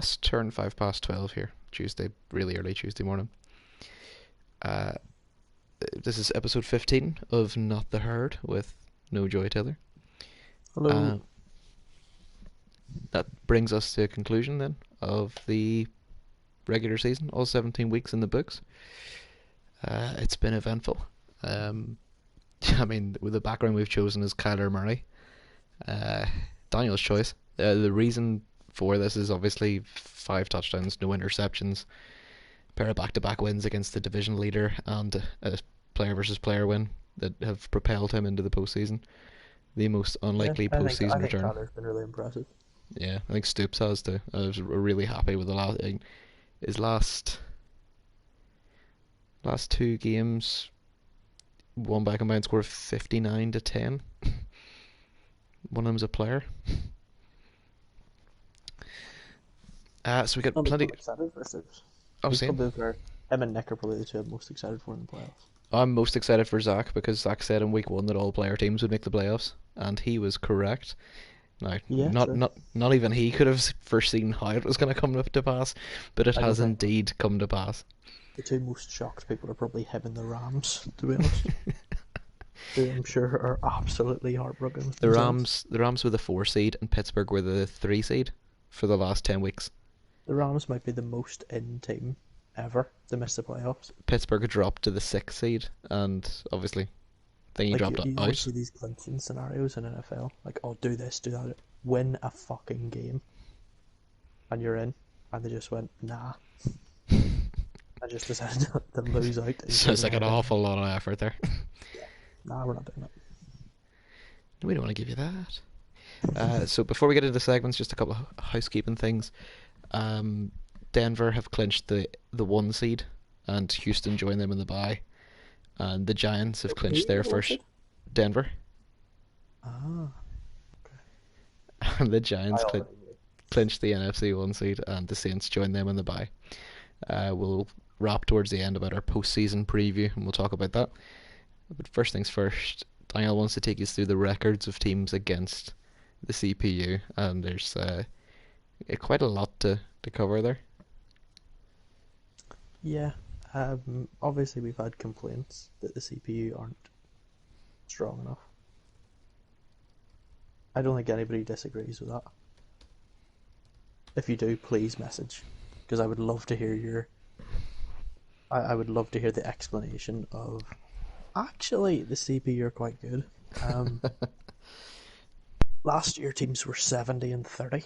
just turned 12 here, Tuesday, really early Tuesday morning. Uh, this is episode 15 of Not the Herd with No Joy Taylor. Hello. Uh, that brings us to a conclusion then of the regular season, all 17 weeks in the books. It's been eventful. Um, I mean, with the background we've chosen is Kyler Murray. Uh, Daniel's choice. The reason for this is obviously 5 touchdowns, no interceptions, pair of back-to-back wins against the division leader, and a player versus player win that have propelled him into the postseason. The most Yeah, unlikely I postseason think return. Tyler's been really impressive. Yeah, I think Stoops has too. I was really happy with his last 2 games. One by a combined score of 59-10. One of them's a player. So we got I'm plenty. excited for Sips. Oh, He's same. probably where him and Nick are probably the two I'm most excited for in the playoffs. I'm most excited for Zach because Zach said in week 1 that all player teams would make the playoffs, and he was correct. Now, Yeah, not true. not not even he could have foreseen how it was going to come to pass, but it I don't has think indeed come to pass. the two most shocked people are probably him and the Rams, to be honest. Who I'm sure are absolutely heartbroken with The themselves. Rams were the 4 seed, and Pittsburgh were the 3 seed for the last 10 weeks. The Rams might be the most in team ever to miss the playoffs. Pittsburgh had dropped to the 6th seed, and obviously, then he Like dropped you always out. see these clinching scenarios in NFL. Like, oh, do this, do that, win a fucking game, and you're in. And they just went, nah. I just decided to lose out and So go it's to like an heaven. awful lot of effort there. Yeah, nah, we're not doing it. We don't want to give you that. So before we get into segments, just a couple of housekeeping things. Um, Denver have clinched the 1 seed, and Houston joined them in the bye. And the Giants have clinched Who their are one first. seed? Denver. Ah, And the I Giants already knew. clinched the NFC 1 seed, and the Saints joined them in the bye. We'll wrap towards the end about our postseason preview, and we'll talk about that. But first things first, Daniel wants to take us through the records of teams against the CPU, and there's quite a lot to cover there. Yeah, obviously we've had complaints that the CPU aren't strong enough. I don't think anybody disagrees with that. If you do, please message, because I would love to hear I would love to hear the explanation of. Actually, the CPU are quite good. Um, Last year teams were 70 and 30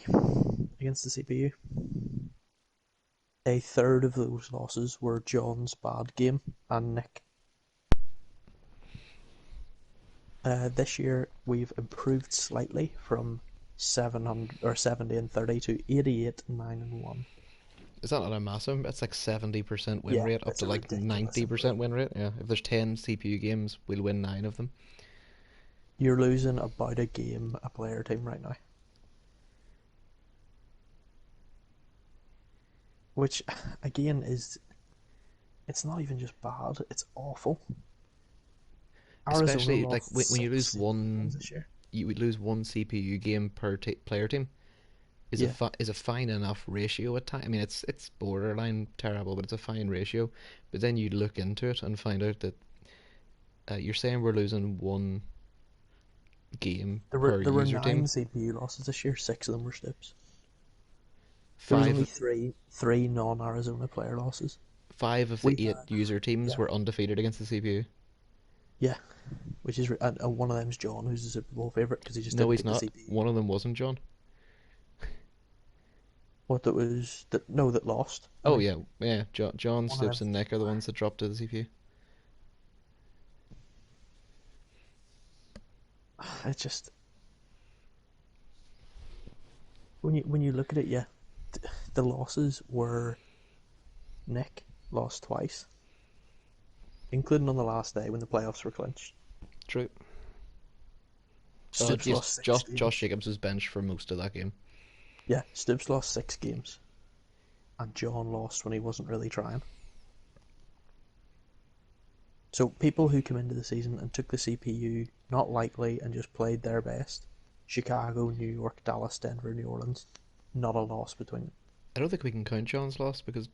against the CPU. A third of those losses were John's bad game and Nick. This year we've improved slightly from 700 or 70 and 30 to 88, 9 and 1. Is that not a massive? It's like 70% win Yeah, rate up it's to a like ridiculous 90% improvement. win rate. Yeah, if there's 10 CPU games, we'll win 9 of them. You're losing about a game a player team right now, which again is it's not even just bad; it's awful. Arizona Especially like lost when you six lose safety games one, this year. you would lose one CPU game per player team. Yeah, Is a fine enough ratio at time. I mean, it's borderline terrible, but it's a fine ratio. But then you look into it and find out that you're saying we're losing one game there were per there were user team. 9 CPU losses this year. 6 of them were Stips. There was only Five three non-Arizona player losses. five of the We 8 had user teams yeah were undefeated against the CPU. yeah, which is and one of them's John, who's the Super Bowl favorite because he just No, didn't he's pick the not. CPU. One of them wasn't John. What that was that no that lost. I Oh think yeah, yeah. John, one of Stoops, them's and Nick are the Denver. ones that dropped to the CPU. It's just when you look at it, yeah, the losses were Nick lost twice, including on the last day when the playoffs were clinched. True. Stoops Yes, lost six Josh games. Jacobs was benched for most of that game. Yeah, Stoops lost 6 games, and John lost when he wasn't really trying. So people who come into the season and took the CPU not lightly and just played their best, Chicago, New York, Dallas, Denver, New Orleans, not a loss between them. I don't think we can count John's loss because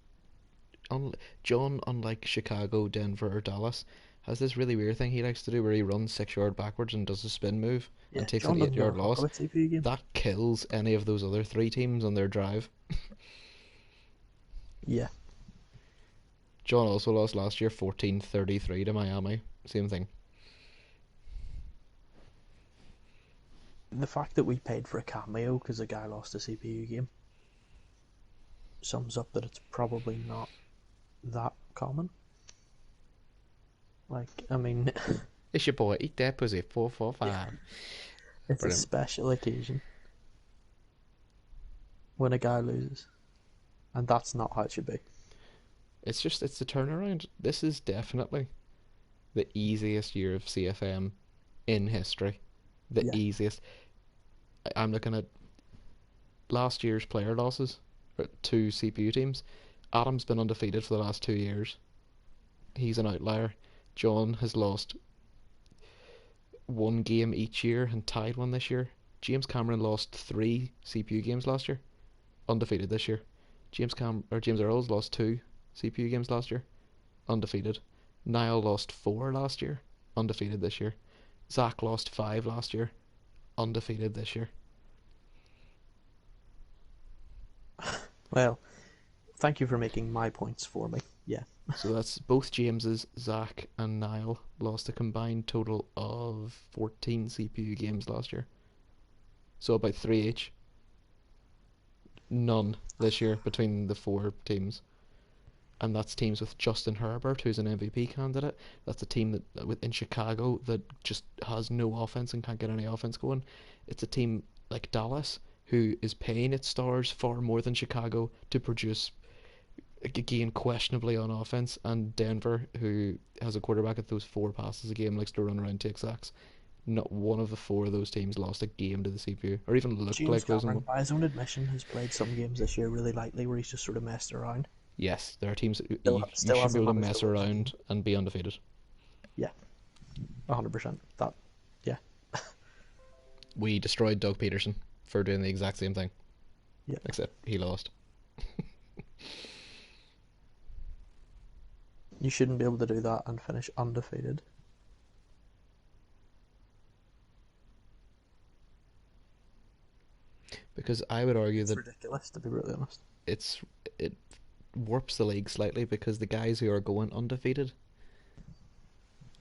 John, unlike Chicago, Denver, or Dallas, has this really weird thing he likes to do where he runs 6 yard backwards and does a spin move and Yeah, takes an John eight doesn't give a yard fuck loss. about CPU games. That kills any of those other three teams on their drive. Yeah, John also lost last year 14-33 to Miami. Same thing. the fact that we paid for a cameo because a guy lost a CPU game sums up that it's probably not that common. Like, I mean, It's your boy, eat that pussy, yeah, 445. it's a Brilliant. special occasion when a guy loses, and that's not how it should be. It's the turnaround. This is definitely the easiest year of CFM in history. The Yeah, easiest. I'm looking at last year's player losses for two CPU teams. Adam's been undefeated for the last 2 years. He's an outlier. John has lost one game each year and tied one this year. James Cameron lost three CPU games last year, undefeated this year. James Earls lost two CPU games last year, undefeated. Niall lost four last year, undefeated this year. Zach lost five last year, undefeated this year. well, thank you for making my points for me. Yeah, So that's both James's, Zach, and Niall lost a combined total of 14 CPU games last year. So about three each. None this year between the four teams. And that's teams with Justin Herbert, who's an MVP candidate. That's a team that in Chicago that just has no offense and can't get any offense going. It's a team like Dallas, who is paying its stars far more than Chicago to produce again questionably on offense, and Denver, who has a quarterback that throws four passes a game, likes to run around, take sacks. Not one of the four of those teams lost a game to the CPU, or even looked James like losing Cameron, one. by his own admission, has played some games this year really lightly where he's just sort of messed around. Yes, there are teams that you Still should be hasn't able to managed to mess lose a game. around and be undefeated. Yeah, 100%. That, yeah, We destroyed Doug Peterson for doing the exact same thing, yeah. except he lost. You shouldn't be able to do that and finish undefeated. Because I would argue It's that ridiculous, to be brutally honest. it's it warps the league slightly because the guys who are going undefeated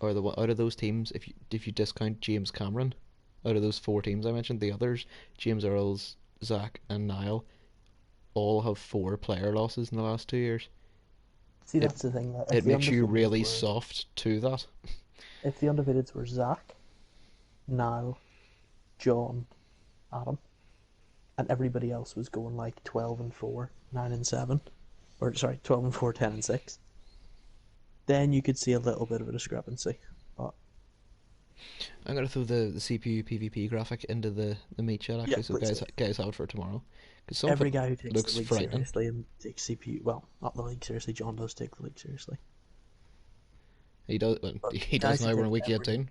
are the out of those teams. If you discount James Cameron, out of those four teams I mentioned, the others, James Earls, Zach, and Niall, all have four player losses in the last 2 years. See, It that's the thing. That it makes you really soft to that. if the undefeateds were Zach, Niall, John, Adam, and everybody else was going like 12-4, 9-7, or sorry, 12-4, 10-6, then you could see a little bit of a discrepancy. But I'm gonna throw the CPU PvP graphic into the meet chat yeah, actually, so please do. guys have it for tomorrow, because some of it Every guy who takes the looks league frightening. seriously and takes CPU, well, not the league seriously. John does take the league seriously, He does. Well, but he does guys who now. We're take in week every 18.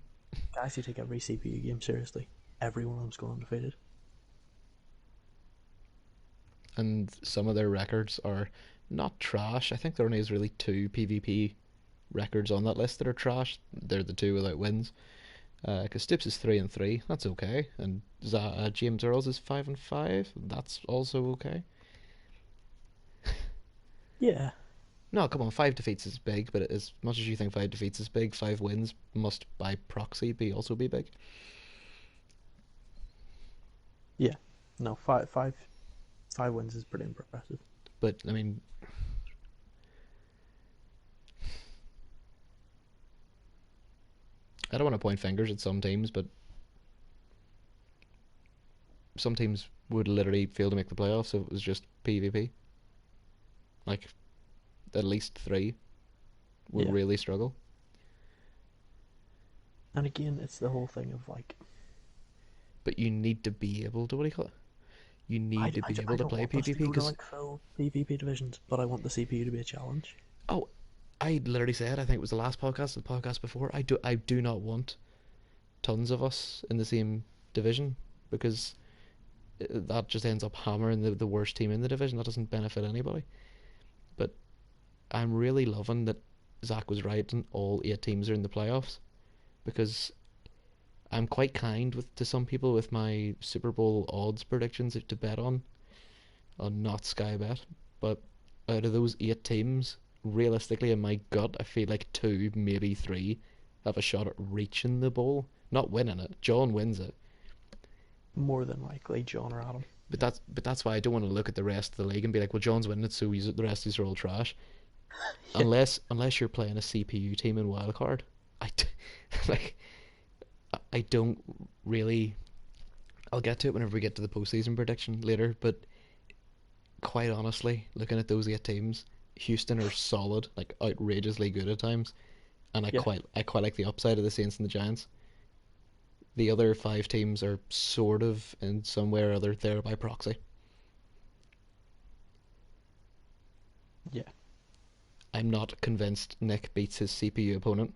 guys who take every CPU game seriously, every one of them's going undefeated. And some of their records are not trash. I think there only is really two PvP records on that list that are trash. They're the two without wins. Because Stips is 3-3, that's okay, and James Earls is 5-5, that's also okay. Yeah, No, come on, 5 defeats is big, but as much as you think 5 defeats is big, 5 wins must by proxy be also be big. yeah. No, five wins is pretty impressive. But I mean, I don't want to point fingers at some teams, but some teams would literally fail to make the playoffs if it was just PvP. Like, at least three would Yeah, really struggle. and again, it's the whole thing of like, But you need to be able to, what do you call it? You need to be I able to don't play want us to PvP go to because, like full PvP divisions, but I want the CPU to be a challenge. oh, I literally said, I think it was the last podcast, the podcast before, I do not want tons of us in the same division because that just ends up hammering the worst team in the division. That doesn't benefit anybody. But I'm really loving that Zach was right and all 8 teams are in the playoffs, because I'm quite kind to some people with my Super Bowl odds predictions to bet on not Sky Bet. But out of those 8 teams, realistically, in my gut, I feel like two, maybe three, have a shot at reaching the bowl, not winning it. John wins it, More than likely, John or Adam. but that's why I don't want to look at the rest of the league and be like, well, John's winning it, so the rest of these are all trash. Yeah, Unless you're playing a CPU team in wildcard, I like I don't really. I'll get to it whenever we get to the postseason prediction later, but quite honestly, looking at those 8 teams, Houston are solid, like outrageously good at times, and yeah, I quite like the upside of the Saints and the Giants. The other 5 teams are sort of in some way or other there by proxy. yeah. I'm not convinced Nick beats his CPU opponent,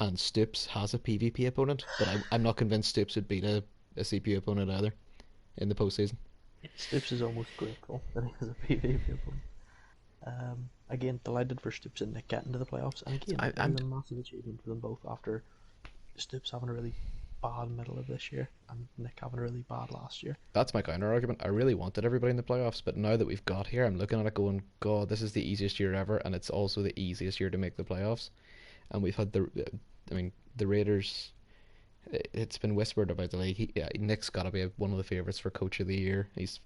and Stoops has a PvP opponent, but I'm not convinced Stoops would beat a CPU opponent either in the postseason. Stoops is almost grateful that he has a PvP opponent. Again, delighted for Stoops and Nick getting to the playoffs, and So again, it was a massive achievement for them both after Stoops having a really bad middle of this year and Nick having a really bad last year. that's my counter argument. I really wanted everybody in the playoffs, but now that we've got here, I'm looking at it going, God, this is the easiest year ever, and it's also the easiest year to make the playoffs. And we've had I mean, the Raiders. It's been whispered about the league. Nick's got to be one of the favorites for Coach of the Year. He's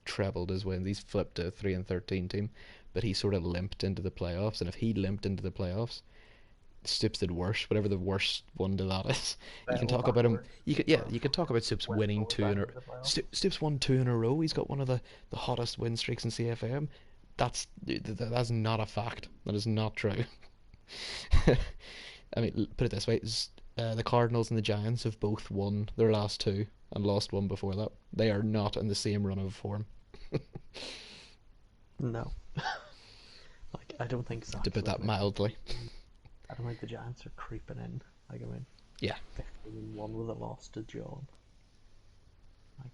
trebled his wins. He's flipped a 3-13 team, but he sort of limped into the playoffs. And if he limped into the playoffs, Stoops did worse, whatever the worst one to that is. You can Fell talk about him. backwards You could talk about Stoops when winning going two back in a. into the playoffs. Stoops won 2 in a row. He's got one of the hottest win streaks in CFM. That's not a fact. That is not true. I mean, put it this way: the Cardinals and the Giants have both won their last two and lost one before that. They are not in the same run of form, No, like I don't think to Zach's put that looking at. mildly. I don't think the Giants are creeping in. Like I mean, Yeah, 15-1 with a loss to John. Like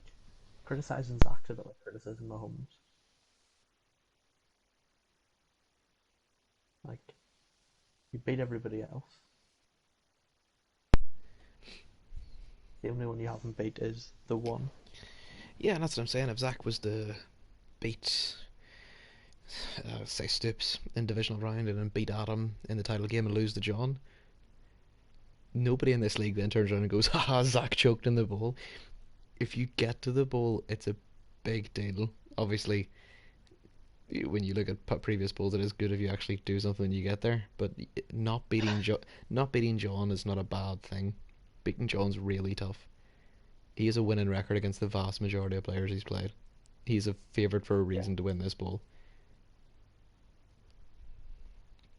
criticizing Zach's a bit like criticizing Mahomes. Like you beat everybody else. The only one you haven't beat is the one. yeah, and that's what I'm saying. If Zach was to beat, say Stoops in divisional round and then beat Adam in the title game and lose to John, nobody in this league then turns around and goes, "Haha, Zach choked in the bowl." If you get to the bowl, it's a big deal. Obviously, when you look at previous bowls, it is good if you actually do something and you get there. But not beating John is not a bad thing. Beating John's really tough. He has a winning record against the vast majority of players he's played. He's a favourite for a Yeah. reason to win this bowl.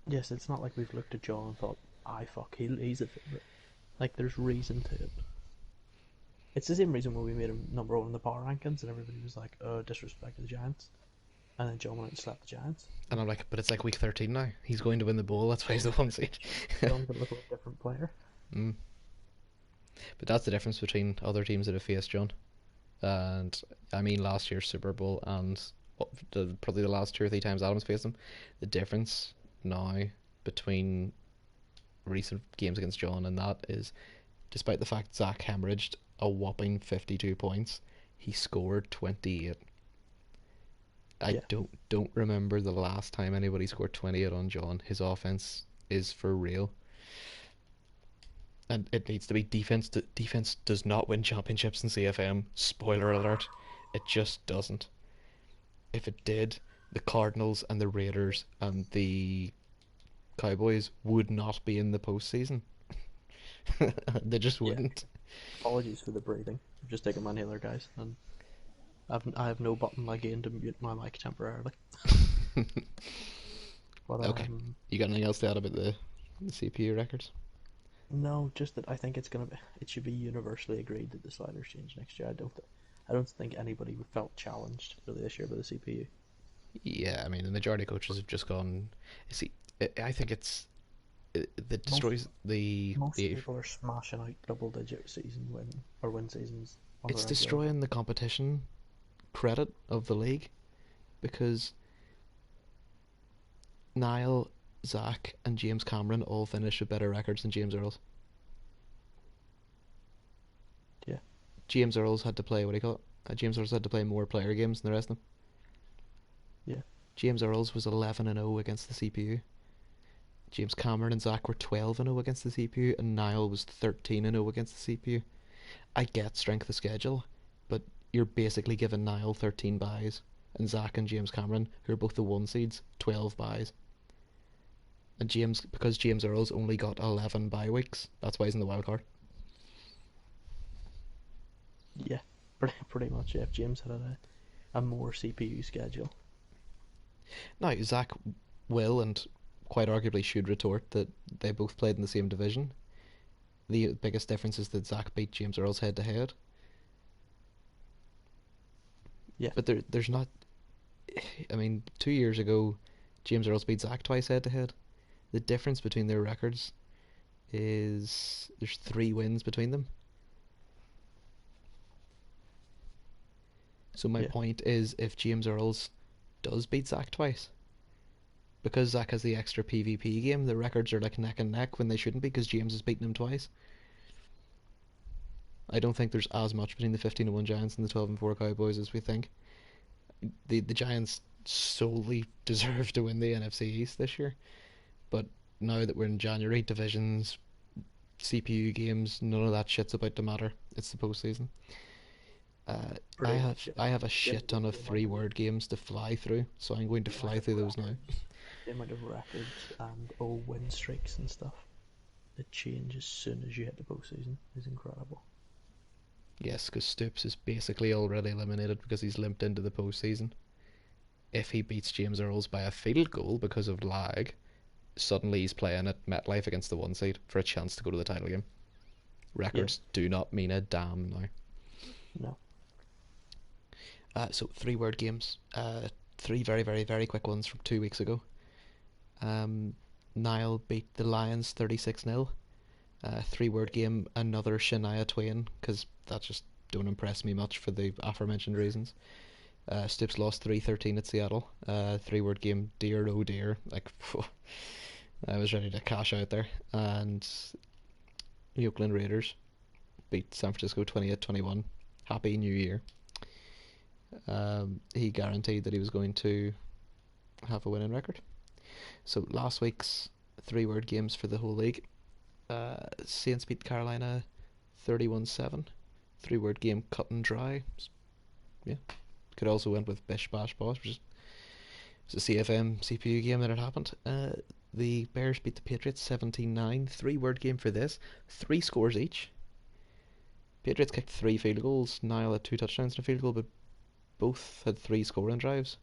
Yes, it's not like we've looked at John and thought, "I fuck, he's a favorite." Like there's reason to it. It's the same reason when we made him number one in the power rankings, and everybody was like, "Oh, disrespect to the Giants," and then John went out and slapped the Giants. And I'm like, but it's like week 13 now. He's going to win the bowl. That's why he's the one seed. John's a little different player. Mm. But that's the difference between other teams that have faced John. And I mean, last year's Super Bowl and probably the last 2 or 3 times Adams faced him. The difference now between recent games against John and that is, despite the fact Zach hemorrhaged a whopping 52 points, he scored 28. I Yeah, don't remember the last time anybody scored 28 on John. His offense is for real, and it needs to be defense. Defense does not win championships in CFM. Spoiler alert, it just doesn't. If it did, the Cardinals and the Raiders and the Cowboys would not be in the postseason. They just yeah. wouldn't. Apologies for the breathing. I've just taken my inhaler, guys, and I have no button again to mute my mic temporarily. But Okay, you got anything else to add about the CPU records? no, just that I think it should be universally agreed that the sliders change next year. I don't think anybody felt challenged really this year by the CPU. Yeah, I mean, the majority of coaches have just gone. See, I think that Most destroys the most the people are smashing out double digit season win seasons on the it's regular. destroying the competition credit of the league because Niall, Zach, and James Cameron all finished with better records than James Earls. Yeah, James Earls had to play what do you call it? James Earls had to play more player games than the rest of them. yeah, James Earls was 11-0 against the CPU. James Cameron and Zach were 12-0 against the CPU, and Niall was 13-0 against the CPU. I get strength of schedule, but you're basically giving Niall 13 buys, and Zach and James Cameron, who are both the one seeds, 12 buys. And because James Earls only got 11 bye weeks, that's why he's in the wild card. yeah. Pretty much. Yeah, if James had a more CPU schedule. Now, Zach will and quite arguably should retort that they both played in the same division. The biggest difference is that Zach beat James Earls head to head. Yeah, But there's not. I mean, 2 years ago, James Earls beat Zach twice head to head. The difference between their records is there's 3 wins between them. So my yeah, point is, if James Earls does beat Zach twice, because Zach has the extra PvP game, the records are like neck and neck when they shouldn't be because James has beaten him twice. I don't think there's as much between the 15-1 Giants and the 12-4 Cowboys as we think. The Giants solely deserve to win the NFC East this year, but now that we're in January, divisions, CPU games, none of that shit's about to matter. It's the postseason. I pretty have much. Yeah. I have a The, shit ton of the amount of 3 word games to fly through, so I'm going to the amount fly of through those now. records, the amount of records and win streaks and stuff that change as soon as you hit the postseason is incredible. Yes, because Stoops is basically already eliminated because he's limped into the postseason. If he beats James Earls by a field goal because of lag, suddenly he's playing at MetLife against the one seed for a chance to go to the title game. Yeah, Records do not mean a damn now. no, So 3 word games. 3 very, very, very quick ones from 2 weeks ago. Niall beat the Lions 36-0. 3 word game, another Shania Twain, because that just don't impress me much for the aforementioned reasons. Stoops lost 3-13 at Seattle. 3 word game, dear oh dear. Like, I was ready to cash out there. And the Oakland Raiders beat San Francisco 28-21. Happy New Year. He guaranteed that he was going to have a winning record. So last week's 3 word games for the whole league. Saints beat Carolina 31-7. 3 word game, cut and dry. Yeah. Could also went with Bish Bash Bosh, which is a CFM CPU game that had happened. The Bears beat the Patriots 17-9. 3 word game for this. 3 scores each. Patriots kicked 3 field goals. Niall had 2 touchdowns and a field goal, but both had 3 scoring drives.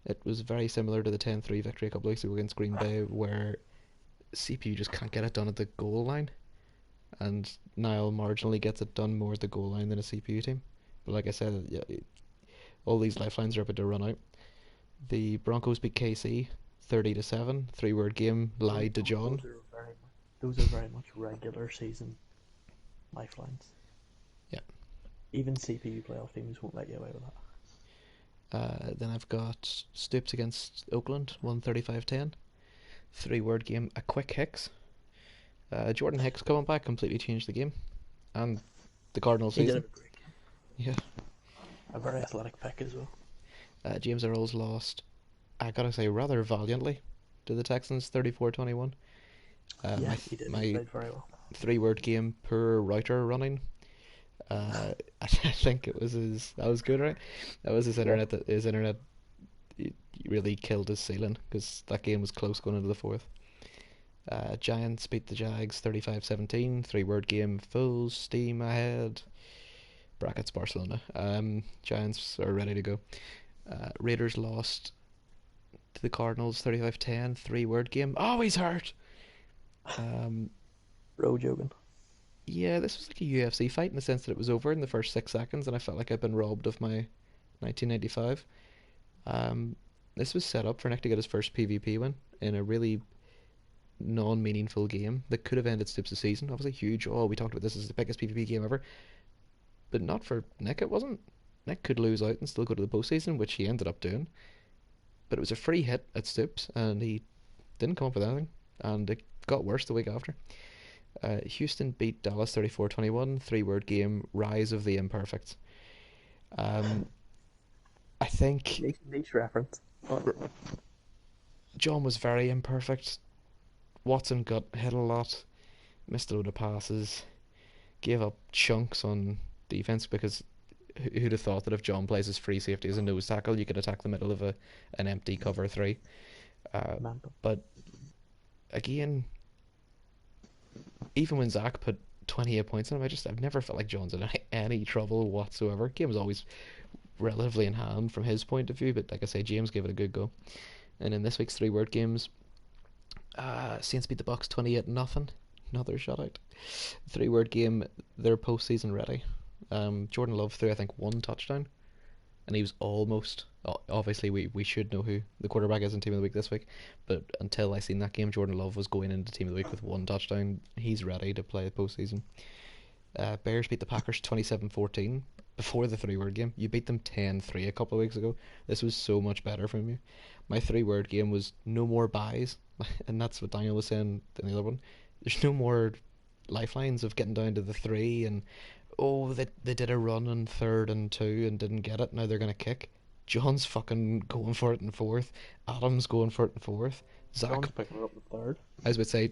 It was very similar to the 10-3 victory a couple of weeks ago against Green Bay, where CPU just can't get it done at the goal line, and Niall marginally gets it done more at the goal line than a CPU team. But like I said, yeah, all these lifelines are about to run out. The Broncos beat KC 30-7. 3 word game, lied to John. those are very much regular season lifelines. Yeah. Even CPU playoff teams won't let you away with that. Then I've got Stoops against Oakland 135-10. 3 word game, a quick Hicks. Jordan Hicks coming back completely changed the game and the Cardinal He did season. have a great game. Yeah. A very athletic pick as well. James Earls lost, I gotta say, rather valiantly to the Texans 34-21. Yeah, he did. He My played very well. 3 word game, poor router running. I think it was his. That was good, right? That was his Yeah, internet. His internet really killed his ceiling because that game was close going into the fourth. Giants beat the Jags 35-17. 3 word game, full steam ahead. Brackets Barcelona. Giants are ready to go. Raiders lost to the Cardinals 35-10. 3 word game. Oh, he's hurt. Um, road jogging. yeah, this was like a UFC fight in the sense that it was over in the first 6 seconds, and I felt like I'd been robbed of my 1995. Um, this was set up for Nick to get his first PvP win in a really non-meaningful game that could have ended Stoops' season. Obviously huge. Oh, we talked about this as the biggest PvP game ever. but not for Nick. It wasn't. Nick could lose out and still go to the postseason, which he ended up doing. But it was a free hit at Stoops, and he didn't come up with anything. And it got worse the week after. Houston beat Dallas 34-21. Three-word game. Rise of the Imperfects. Um, I think Niche reference. What? John was very imperfect. Watson got hit a lot, missed a load of passes, gave up chunks on defense because who'd have thought that if John plays his free safety as a nose tackle, you could attack the middle of an empty cover three. Uh, Mental. but again, even when Zach put 28 points in him, I've never felt like John's in any trouble whatsoever. Game was always relatively in hand from his point of view, but like I say, James gave it a good go. And in this week's three-word games, Saints beat the Bucks 28-0. Another shutout. Three-word game, they're postseason ready. Jordan Love threw, I think, one touchdown, and he was almost. Obviously, we should know who the quarterback is in Team of the Week this week, but until I seen that game, Jordan Love was going into Team of the Week with one touchdown. He's ready to play the postseason. Bears beat the Packers 27-14 before the three-word game. You beat them 10-3 a couple of weeks ago. This was so much better from you. My three-word game was no more buys, and that's what Daniel was saying in the other one. There's no more lifelines of getting down to the three and oh they did a run on third and two and didn't get it. Now they're gonna kick. John's fucking going for it in fourth. Adam's going for it in fourth. Zach, John's picking it up the third. I was about to say,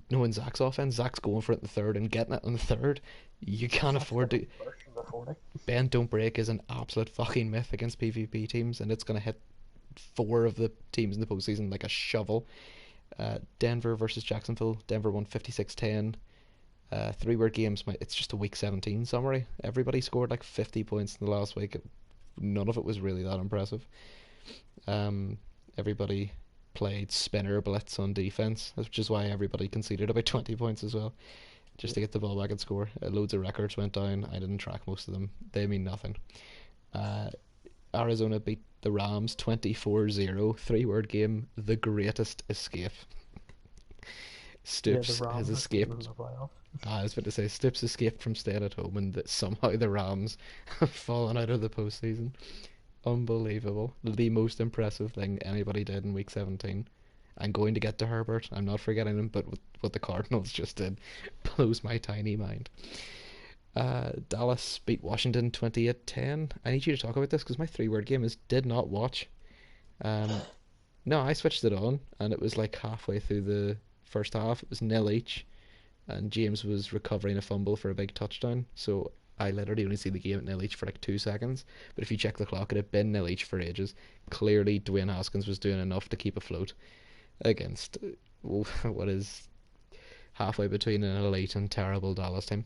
knowing Zach's offense, Zach's going for it in the third and getting it in the third. You can't Zach's afford getting to. first in the 40. Bend don't break is an absolute fucking myth against PvP teams, and it's gonna hit four of the teams in the postseason like a shovel. Denver versus Jacksonville. Denver won 56-10. Three-word games. It's just a week 17 summary. Everybody scored like 50 points in the last week. None of it was really that impressive. Everybody played spinner blitz on defense, which is why everybody conceded about 20 points as well, just to get the ball back and score. Loads of records went down. I didn't track most of them. They mean nothing. Uh, Arizona beat the Rams 24-0. Three-word game. The greatest escape. Yeah, the Stoops has Rams are still in escaped. the playoffs. I was about to say Stoops escaped from staying at home, and that somehow the Rams have fallen out of the postseason. Unbelievable. The most impressive thing anybody did in Week 17. I'm going to get to Herbert. I'm not forgetting him, but what the Cardinals just did blows my tiny mind. Dallas beat Washington 28-10. I need you to talk about this because my three-word game is did not watch. Um, no, I switched it on, and it was like halfway through the first half. It was nil each, and James was recovering a fumble for a big touchdown. So I literally only see the game at nil each for like 2 seconds. But if you check the clock, it had been nil each for ages. Clearly, Dwayne Haskins was doing enough to keep afloat against what is halfway between an elite and terrible Dallas team.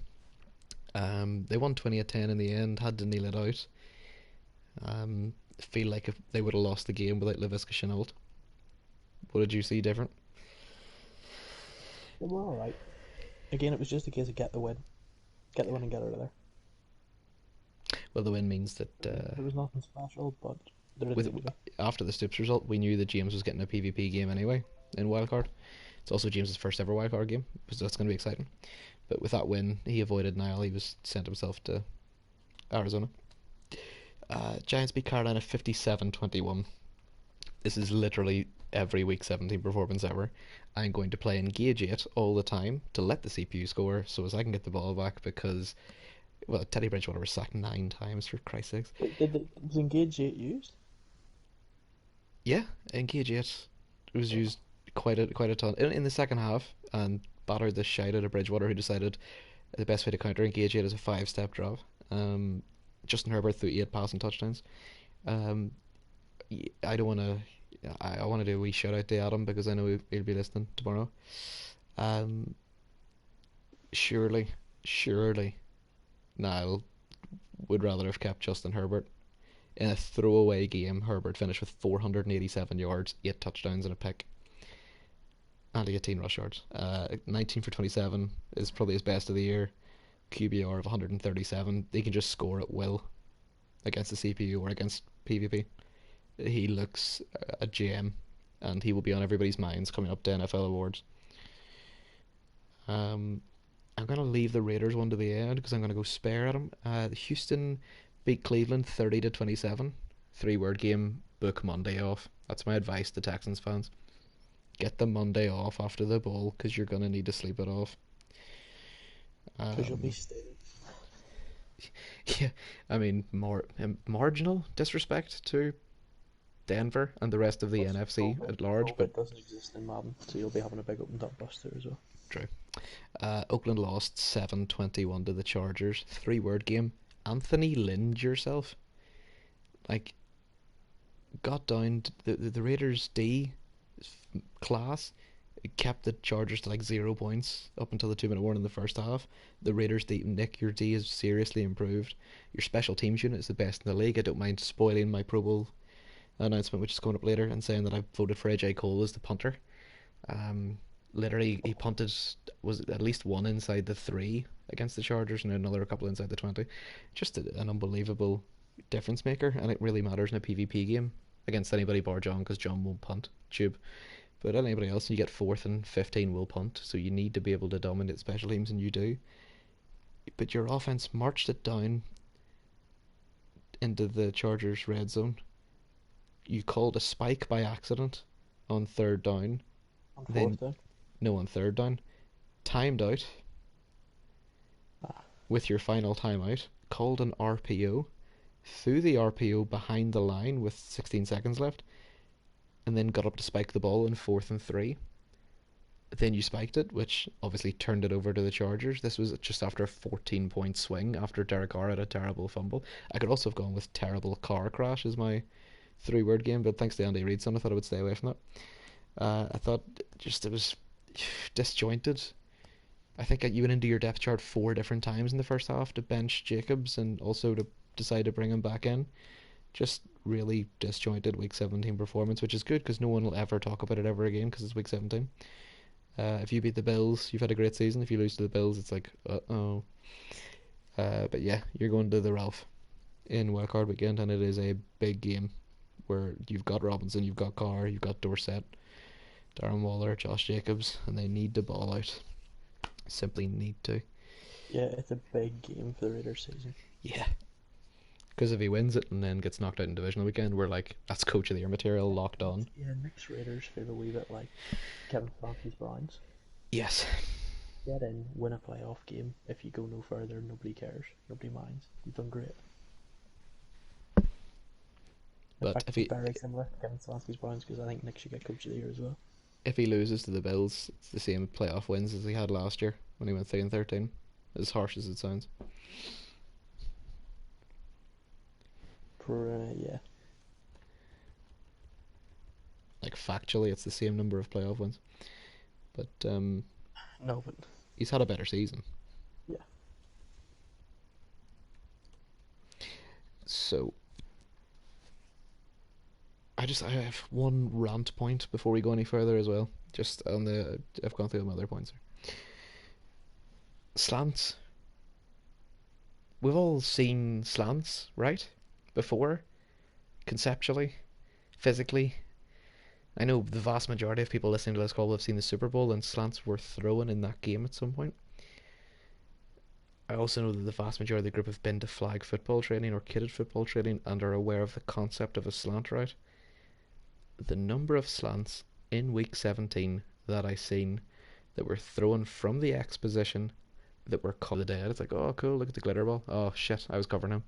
They won 20-10 in the end, had to kneel it out. Feel like if they would have lost the game without Laviska Shenault. What did you see different? They were alright. Again, it was just a case of get the win. Get the win and get out of there. Well, the win means that There was nothing special, but there didn't with need to be. after the Stoops result, we knew that James was getting a PvP game anyway in wildcard. It's also James's first ever wildcard game, so that's going to be exciting. But with that win, he avoided Nile. He was sent himself to Arizona. Giants beat Carolina 57-21. This is literally every week 17 performance ever. I'm going to play Engage 8 all the time to let the CPU score so as I can get the ball back because, well, Teddy Bridgewater was sacked 9 times for Christ's sakes. Wait, was Engage 8 used? Yeah, Engage 8 was used quite a ton in the second half and battered the shite out of Bridgewater, who decided the best way to counter Engage 8 is a 5-step drop. Justin Herbert threw 8 passing touchdowns. Um, I don't want to. I want to do a wee shout out to Adam because I know he'll be listening tomorrow. Um, surely, Niall would rather have kept Justin Herbert. In a throwaway game, Herbert finished with 487 yards, 8 touchdowns, and a pick, and 18 rush yards. 19 for 27 is probably his best of the year. QBR of 137. He can just score at will against the CPU or against PvP. He looks a gem, and he will be on everybody's minds coming up to NFL awards. Um, I'm gonna leave the Raiders one to the end because I'm gonna go spare at them. Houston beat Cleveland 30-27. 3 word game. Book Monday off. That's my advice to Texans fans. Get the Monday off after the ball because you're gonna need to sleep it off. Because you'll be Um, staying. yeah, I mean, marginal disrespect to Denver and the rest of the Plus, NFC at large, but COVID doesn't exist in Madden, so you'll be having a big open top buster as well. true. Oakland lost 7-21 to the Chargers. 3 word game. Anthony Lynned yourself. Like, got down to the Raiders D class. It kept the Chargers to like 0 points up until the 2 minute warning in the first half. The Raiders D, Nick, your D is seriously improved. Your special teams unit is the best in the league. I don't mind spoiling my Pro Bowl announcement, which is coming up later, and saying that I voted for AJ Cole as the punter. Um, Literally, he punted was at least one inside the 3 against the Chargers, and another couple inside the 20. Just an unbelievable difference maker, and it really matters in a PvP game against anybody bar John because John won't punt. Tube. But anybody else, you get 4th and 15 will punt, so you need to be able to dominate special teams, and you do. But your offense marched it down into the Chargers' red zone. You called a spike by accident on 3rd down, On then fourth down. no on 3rd down, timed out Ah, with your final timeout, called an RPO, threw the RPO behind the line with 16 seconds left, and then got up to spike the ball in 4th and 3. Then you spiked it, which obviously turned it over to the Chargers. This was just after a 14-point swing after Derek Carr had a terrible fumble. I could also have gone with terrible car crash as my 3 word game, but thanks to Andy Reid's son, I thought I would stay away from that. I thought just it was disjointed. I think you went into your depth chart 4 different times in the first half to bench Jacobs and also to decide to bring him back in. Just really disjointed week 17 performance, which is good because no one will ever talk about it ever again because it's week 17. If you beat the Bills, you've had a great season. If you lose to the Bills, it's like, uh-oh. But yeah, you're going to the Ralph in wildcard weekend, and it is a big game where you've got Robinson, you've got Carr, you've got Dorsett, Darren Waller, Josh Jacobs, and they need to ball out. Simply need to. yeah, it's a big game for the Raiders season. Yeah. Because if he wins it and then gets knocked out in divisional weekend, we're like, that's coach of the year material locked on. Yeah, mixed Raiders feel a wee bit like Kevin Stefanski's Browns. Yes. Get in, win a playoff game. If you go no further, nobody cares. Nobody minds. You've done great. In But fact, if it's he very similar to Kevin Stefanski's Browns because I think Nick should get Coach of the Year as well. if he loses to the Bills, it's the same playoff wins as he had last year when he went 3-13. As harsh as it sounds. Yeah. Like factually, it's the same number of playoff wins. But No, but he's had a better season. yeah. So I have one rant point before we go any further as well. Just on the I've gone through my other points here. Slants. We've all seen slants, right? Before, conceptually, physically. I know the vast majority of people listening to this call have seen the Super Bowl and slants were thrown in that game at some point. I also know that the vast majority of the group have been to flag football training or kitted football training and are aware of the concept of a slant route. The number of slants in week 17 that I seen that were thrown from the X position that were called the dead. It's like, oh cool, look at the glitter ball. Oh shit, I was covering him.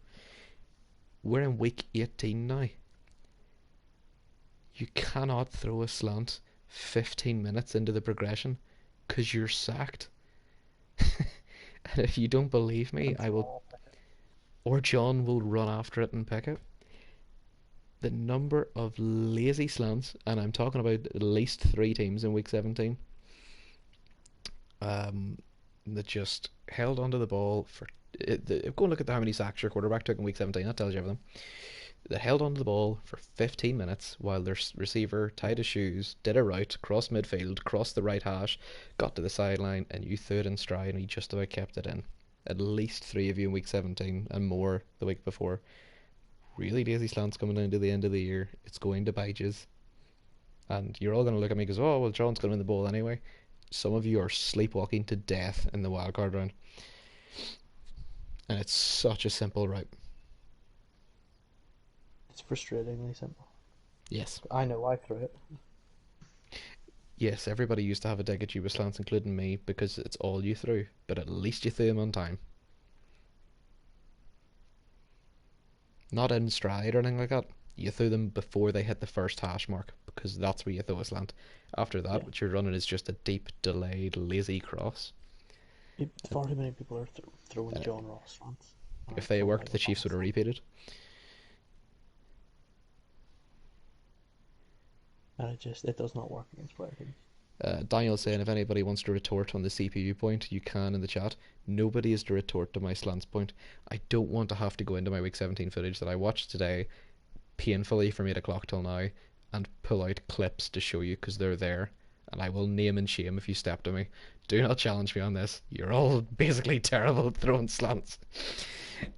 We're in week 18 now. You cannot throw a slant 15 minutes into the progression because you're sacked. And if you don't believe me, And I will, or John will run after it and pick it. The number of lazy slants, and I'm talking about at least 3 teams in week 17, that just held onto the ball for. Go and look at how many sacks your quarterback took in week 17. That tells you everything. That held onto the ball for 15 minutes while their receiver tied his shoes, did a route, crossed midfield, crossed the right hash, got to the sideline, and you threw it in stride, and he just about kept it in. At least 3 of you in week 17 and more the week before. Really lazy slants coming down to the end of the year. It's going to bite you. And you're all going to look at me because, oh, well, John's going to win the ball anyway. some of you are sleepwalking to death in the wildcard round, and it's such a simple route. It's frustratingly simple. Yes, I know I threw it. yes, everybody used to have a dig at you with slants, including me, because it's all you threw. But at least you threw them on time, not in stride or anything like that. You threw them before they hit the first hash mark, because that's where you throw a slant. After that, Yeah. what you're running is just a deep, delayed, lazy cross. Far too many people are throwing Uh, John Ross slants. if Or they throwing worked, Michael the Chiefs would Thomas have slants. repeated. And it does not work against player teams. Daniel's saying if anybody wants to retort on the CPU point, you can in the chat. Nobody is to retort to my slants point. I don't want to have to go into my week 17 footage that I watched today painfully from 8 o'clock till now and pull out clips to show you because they're there. And I will name and shame if you step to me. Do not challenge me on this. You're all basically terrible at throwing slants.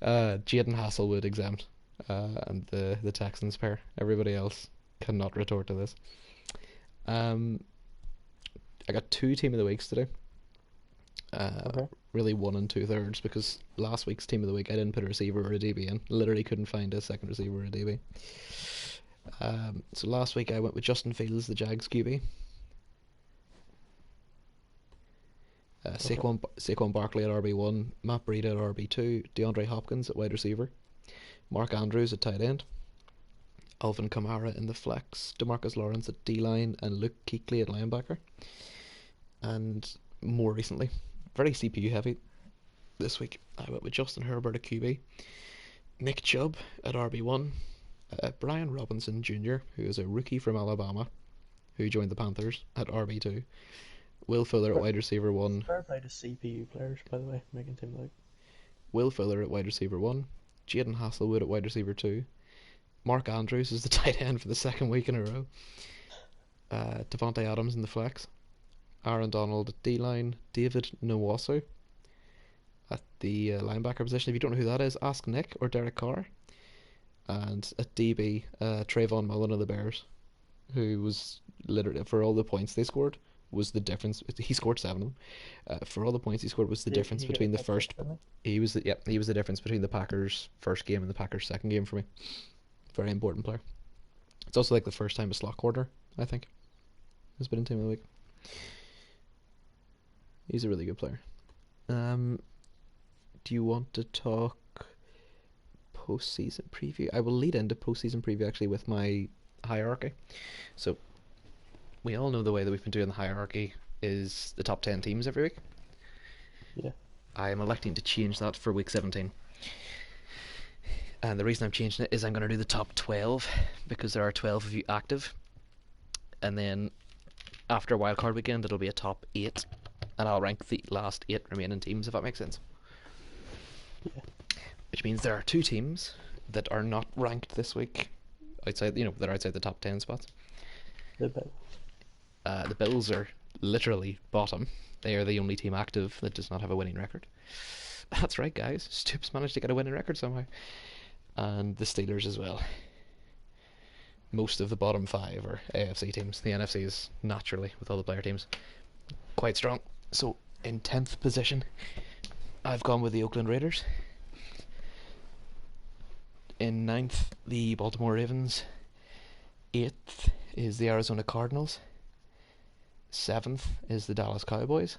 Jaden Hasselwood exempt. And the Texans pair. Everybody else cannot retort to this. Um, I got two team of the weeks today. Okay. Really 1 2/3 because last week's team of the week I didn't put a receiver or a DB in. Literally couldn't find a second receiver or a DB. So last week I went with Justin Fields, the Jags QB. Okay. Saquon Barkley at RB1, Matt Breida at RB2, DeAndre Hopkins at wide receiver, Mark Andrews at tight end, Alvin Kamara in the flex, DeMarcus Lawrence at D-line, and Luke Kuechly at linebacker. And more recently, very CPU heavy this week, I went with Justin Herbert at QB, Nick Chubb at RB1, Brian Robinson Jr., who is a rookie from Alabama, who joined the Panthers at RB2, Will Fuller at Fair, wide receiver 1, fair play to CPU players, by the way, making team like. Will Fuller at wide receiver 1, Jaden Hasselwood at wide receiver 2, Mark Andrews is the tight end for the second week in a row, Devontae Adams in the flex, Aaron Donald at D-line, David Nwosu at the linebacker position. If you don't know who that is, ask Nick or Derek Carr. And at DB, Trayvon Mullen of the Bears, who was literally, for all the points they scored, was the difference. He scored 7 of them. For all the points he scored was the difference He get a between the pick first. six, didn't He was the difference between the Packers' first game and the Packers' second game for me. Very important player. It's also like the first time a slot corner, I think, has been in team of the week. He's a really good player. Do you want to talk postseason preview? I will lead into postseason preview actually with my hierarchy. So we all know the way that we've been doing the hierarchy is the top 10 teams every week. Yeah. I am electing to change that for week 17. And the reason I'm changing it is I'm going to do the top 12 because there are 12 of you active. And then after wildcard weekend, it'll be a top 8. And I'll rank the last 8 remaining teams, if that makes sense. Yeah. Which means there are 2 teams that are not ranked this week outside, they're outside the top 10 spots. The Bills. The Bills are literally bottom. They are the only team active that does not have a winning record. That's right, guys. Stoops managed to get a winning record somehow. And the Steelers as well. Most of the bottom 5 are AFC teams. The NFC is naturally, with all the player teams, quite strong. So in 10th position, I've gone with the Oakland Raiders. In 9th, the Baltimore Ravens. 8th is the Arizona Cardinals. 7th is the Dallas Cowboys.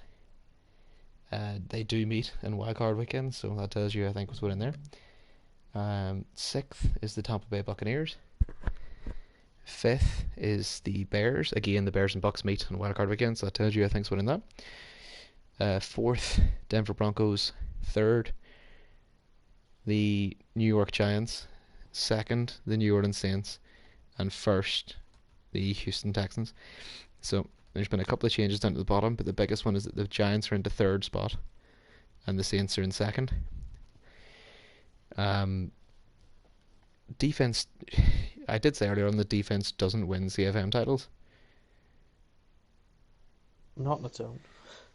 They do meet in wildcard weekend, so that tells you, I think, what's going in there. 6th is the Tampa Bay Buccaneers. 5th is the Bears. Again, the Bears and Bucks meet on wildcard weekend, so that tells you, I think, what's going in that. 4th, Denver Broncos. 3rd, the New York Giants. 2nd, the New Orleans Saints. And 1st, the Houston Texans. So there's been a couple of changes down to the bottom, but the biggest one is that the Giants are into 3rd spot and the Saints are in 2nd. Defense, I did say earlier on that defense doesn't win CFM titles. Not on its own.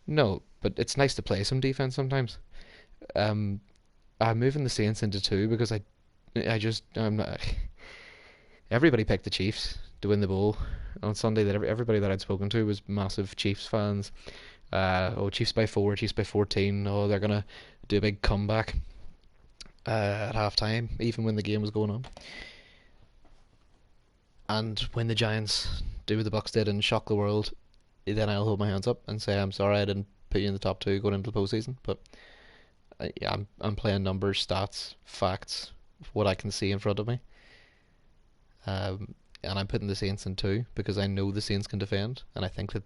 No, but it's nice to play some defense sometimes. I'm moving the Saints into 2 because I'm not. Everybody picked the Chiefs to win the bowl on Sunday. That everybody that I'd spoken to was massive Chiefs fans. Chiefs by 4, Chiefs by 14. Oh, they're gonna do a big comeback at halftime, even when the game was going on. And when the Giants do what the Bucks did and shock the world, then I'll hold my hands up and say I'm sorry I didn't put you in the top two going into the postseason. But yeah, I'm playing numbers, stats, facts, what I can see in front of me. And I'm putting the Saints in two because I know the Saints can defend, and I think that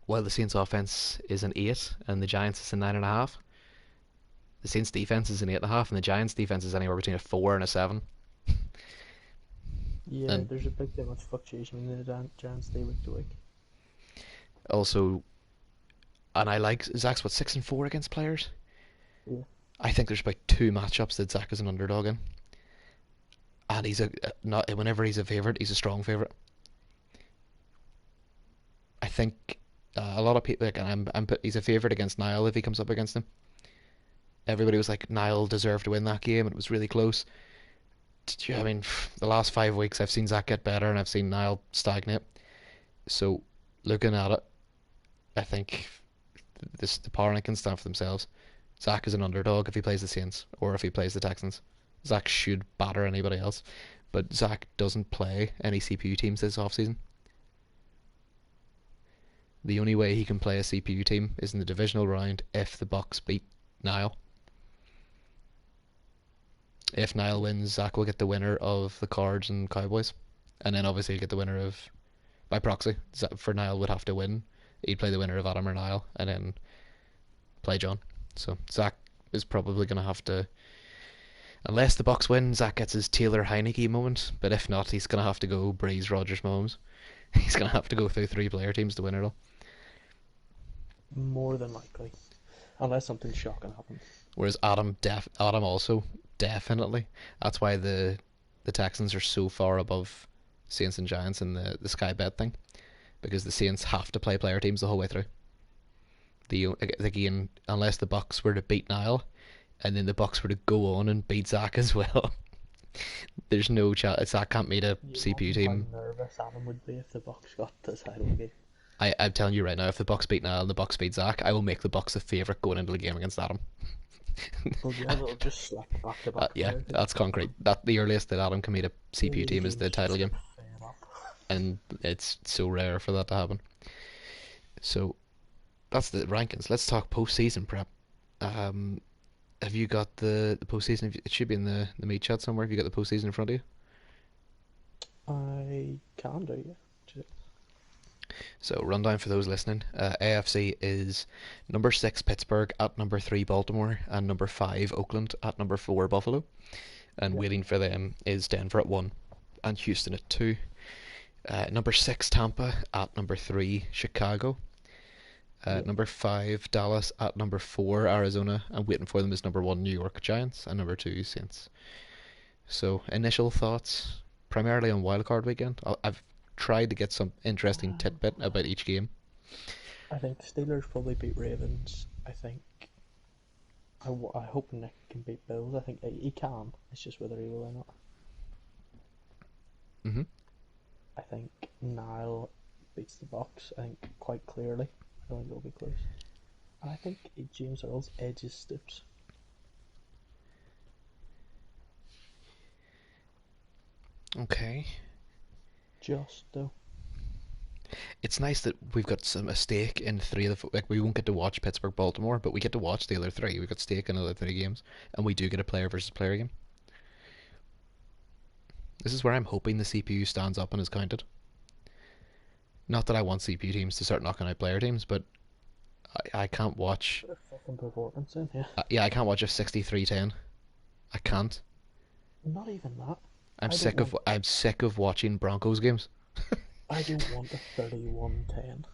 while the Saints offense is an 8 and the Giants is a 9.5, the Saints defense is an 8.5 and the Giants defense is anywhere between a 4 and a 7. Yeah, And there's a big much fluctuation in the Giants day week to week. also, and I like Zach's 6-4 against players. Yeah. I think there's about two matchups that Zach is an underdog in, and he's a not whenever he's a favorite, he's a strong favorite. I think a lot of people like, and he's a favorite against Niall if he comes up against him. Everybody was like Niall deserved to win that game, and it was really close. I mean, the last 5 weeks I've seen Zach get better, and I've seen Niall stagnate. So, looking at it, I think the power rankings stand for themselves. Zach is an underdog if he plays the Saints or if he plays the Texans. Zach should batter anybody else, but Zach doesn't play any CPU teams this offseason. The only way he can play a CPU team is in the divisional round if the Bucks beat Niall. If Niall wins, Zach will get the winner of the Cards and Cowboys, and then obviously he'll get the winner of by proxy. For Niall would have to win. He'd play the winner of Adam or Niall, and then play John. So Zach is probably going to have to, unless the Bucks win, Zach gets his Taylor Heineke moment. But if not, he's going to have to go Breeze, Rogers, Mahomes. He's going to have to go through 3 player teams to win it all. More than likely, unless something shocking happens. Whereas Adam also definitely. That's why the Texans are so far above Saints and Giants in the Sky Bet thing, because the Saints have to play player teams the whole way through. Again, unless the Bucks were to beat Niall, and then the Bucks were to go on and beat Zach as well, there's no chance. Zach can't meet a You CPU imagine team. how nervous Adam would be if the Bucks got the title game. I'm telling you right now, if the Bucks beat Niall and the Bucks beat Zach, I will make the Bucks a favourite going into the game against Adam. Well, yeah, they'll just slap back to back Yeah, player teams. that's concrete. That the earliest that Adam can meet a CPU The team is the games title just game, get fed up. and it's so rare for that to happen. So that's the rankings. Let's talk postseason prep. Um, have you got the postseason? It should be in the meet chat somewhere. Have you got the postseason in front of you? I can do, yeah. So rundown for those listening. AFC is number 6 Pittsburgh at number 3 Baltimore and number 5 Oakland at number 4 Buffalo. And Yep. waiting for them is Denver at 1 and Houston at 2. Number 6 Tampa at number 3 Chicago. Yep. Number 5 Dallas at number 4 Arizona, and waiting for them is number 1 New York Giants and number 2 Saints. So initial thoughts primarily on wildcard weekend. I've tried to get some interesting tidbit about each game. I think Steelers probably beat Ravens. I think. I hope Nick can beat Bills. I think he can. It's just whether he will or not. Hmm. I think Niall beats the Bucks. I think quite clearly. I don't think it'll be close. And I think James Earl's edges Stoops. Okay. Just though. It's nice that we've got a stake in 3 of the like we won't get to watch Pittsburgh Baltimore, but we get to watch the other 3. We've got stake in the other 3 games, and we do get a player versus player game. This is where I'm hoping the CPU stands up and is counted. Not that I want CPU teams to start knocking out player teams, but I can't watch. Bit of fucking performance in, yeah. Yeah, I can't watch a 63-10. I can't. Not even that. I'm sick of watching Broncos games. I don't want a 31-10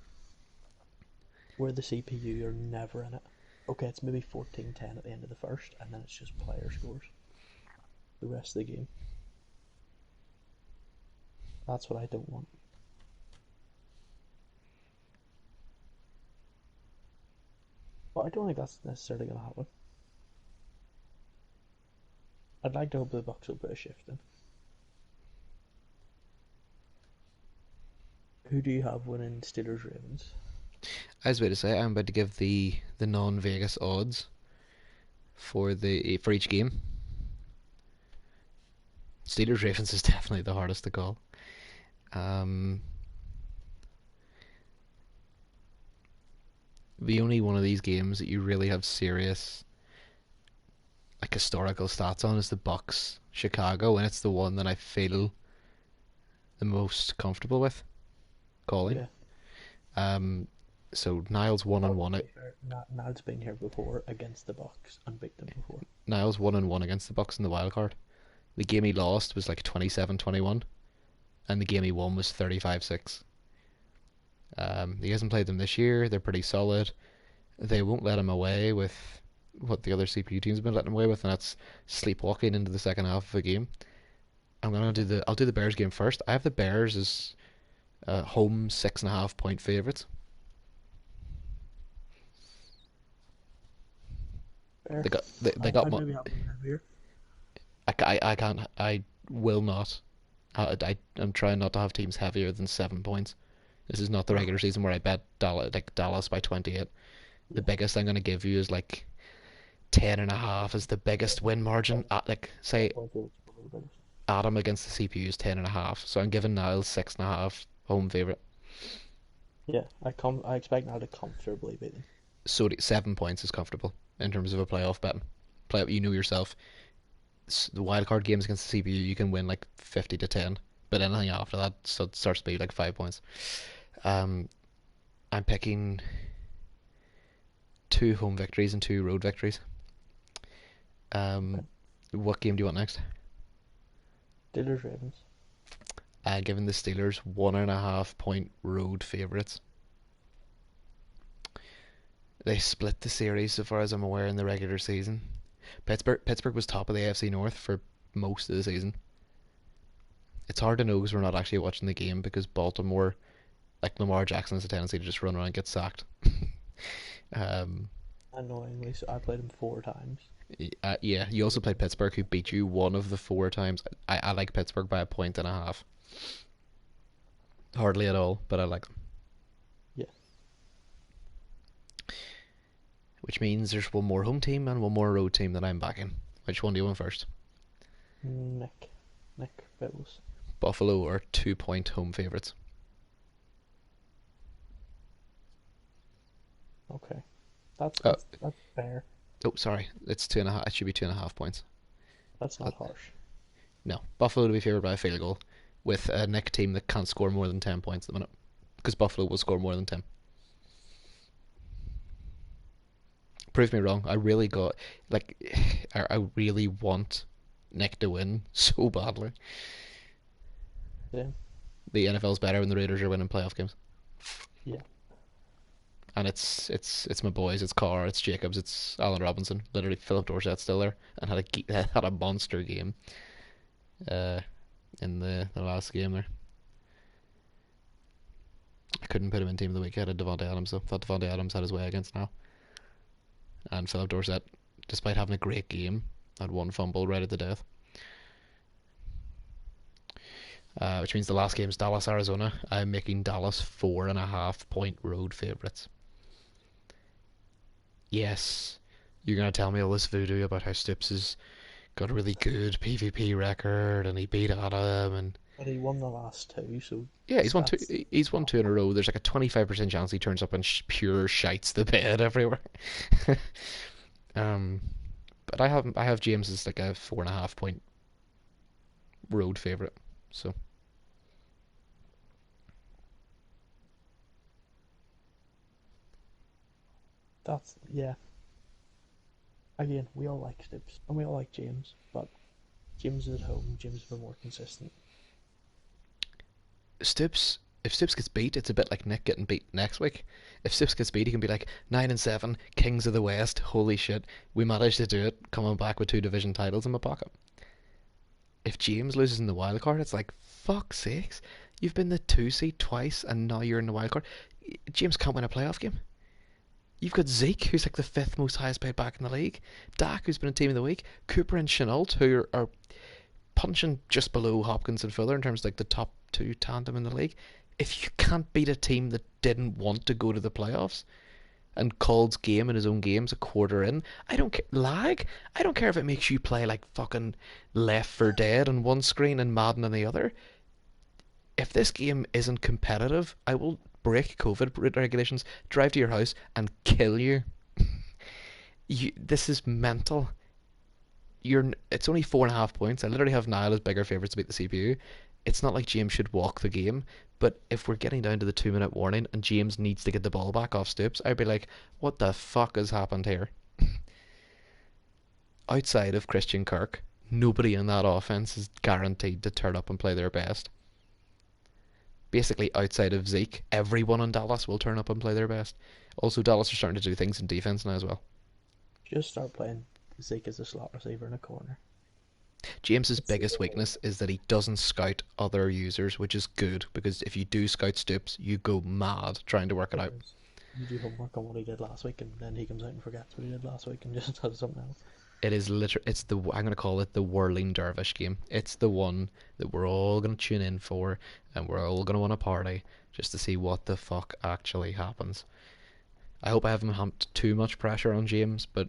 where the CPU are never in it. Okay, it's maybe 14-10 at the end of the first, and then it's just player scores the rest of the game. That's what I don't want. But I don't think that's necessarily going to happen. I'd like to hope the Bucks will put a shift in. Who do you have winning Steelers Ravens? I was about to say I'm about to give the non-Vegas odds for each game. Steelers Ravens is definitely the hardest to call. Um, the only one of these games that you really have serious like historical stats on is the Bucks Chicago, and it's the one that I feel the most comfortable with calling. Yeah. Um, so Niles one and Although one. to be fair, Nad's been here before against the Bucks and beat them before. Niles 1-1 against the Bucks in the wild card. The game he lost was like 27-21, and the game he won was 35-6. He hasn't played them this year. They're pretty solid. They won't let him away with what the other CPU teams have been letting him away with, and that's sleepwalking into the second half of a game. I'll do the Bears game first. I have the Bears as home 6.5 point favorites. Fair. They got I'd mo- maybe have them heavier. I can't I will not. I'm trying not to have teams heavier than 7 points. This is not the regular Okay. season where I bet Dallas by 28. The Yeah. biggest I'm gonna give you is like 10.5 is the biggest win margin. Like say 10 points is probably the biggest. Adam against the CPU is 10.5, so I'm giving Niles 6.5 home favorite. Yeah, I expect now to comfortably beat them. So 7 points is comfortable in terms of a playoff bet. Play you know yourself. The wild card games against the CPU you can win like 50-10, but anything after that starts to be like 5 points. Um, I'm picking two home victories and two road victories. Okay. Um, what game do you want next? Steelers Ravens. Giving the Steelers 1.5 point road favourites. They split the series, so far as I'm aware, in the regular season. Pittsburgh was top of the AFC North for most of the season. It's hard to know because we're not actually watching the game because Baltimore, like Lamar Jackson, has a tendency to just run around and get sacked. um, Annoyingly, so I played him 4 times. yeah, you also played Pittsburgh, who beat you one of the four times. I like Pittsburgh by 1.5 points. Hardly at all, but I like them. Yeah. Which means there's one more home team and one more road team that I'm backing. Which one do you want first? Nick. Nick Bills. Buffalo are 2 point home favourites. Okay. That's Oh, that's that's fair. oh, sorry, it's 2.5. It should be 2.5 points. That's Uh, not harsh. no, Buffalo to be favoured by a field goal, with a Nick team that can't score more than 10 points at the minute, because Buffalo will score more than 10. Prove me wrong. I really got like, I really want Nick to win so badly. Yeah. The NFL's better when the Raiders are winning playoff games, Yeah. and it's my boys. It's Carr, it's Jacobs, it's Allen Robinson. Literally, Philip Dorsett's still there and had a monster game. Uh, in the last game there. I couldn't put him in team of the week. I had Devontae Adams though. Thought Devontae Adams had his way against now. And Philip Dorsett, despite having a great game, had one fumble right at the death. Which means the last game's Dallas, Arizona. I'm making Dallas 4.5 point road favourites. Yes, you're gonna tell me all this voodoo about how Stoops has got a really good PvP record and he beat Adam and But he won the last two, so yeah, he's won two. stats He's won not two in a harsh. row. There's like a 25% chance he turns up and pure shites the bed everywhere. um, but I have James as like a 4.5 point road favorite. So That's yeah. Again, we all like Stibbs and we all like James, but James is at home. James has been more consistent. Stoops, if Stoops gets beat, it's a bit like Nick getting beat next week. If Stoops gets beat, he can be like 9-7, Kings of the West. Holy shit, we managed to do it. Coming back with two division titles in my pocket. If James loses in the wild card, it's like fuck sakes. You've been the 2 seed twice, and now you're in the wild card. James can't win a playoff game. You've got Zeke, who's like the fifth most highest paid back in the league. Dak, who's been a team of the week. Cooper and Chenault, who are punching just below Hopkins and Fuller in terms of like the top two tandem in the league. If you can't beat a team that didn't want to go to the playoffs and called game in his own games a quarter in, I don't care. Lag? I don't care if it makes you play like fucking Left 4 Dead on one screen and Madden on the other. If this game isn't competitive, I will break COVID regulations, drive to your house, and kill you. This is mental. It's only 4.5 points. I literally have Niall as bigger favourites to beat the CPU. It's not like James should walk the game, but if we're getting down to the 2 minute warning and James needs to get the ball back off Stoops, I'd be like, what the fuck has happened here? Outside of Christian Kirk, nobody in that offense is guaranteed to turn up and play their best. Basically, outside of Zeke, everyone in Dallas will turn up and play their best. Also, Dallas are starting to do things in defense now as well. Just start playing Zeke as a slot receiver in a corner. James's It's biggest weakness is that he doesn't scout other users, which is good because if you do scout Stoops, you go mad trying to work it out. because you do homework on what he did last week, and then he comes out and forgets what he did last week and just does something else. It is literally, it's the, I'm going to call it the whirling dervish game. It's the one that we're all going to tune in for and we're all going to want to party just to see what the fuck actually happens. I hope I haven't humped too much pressure on James, but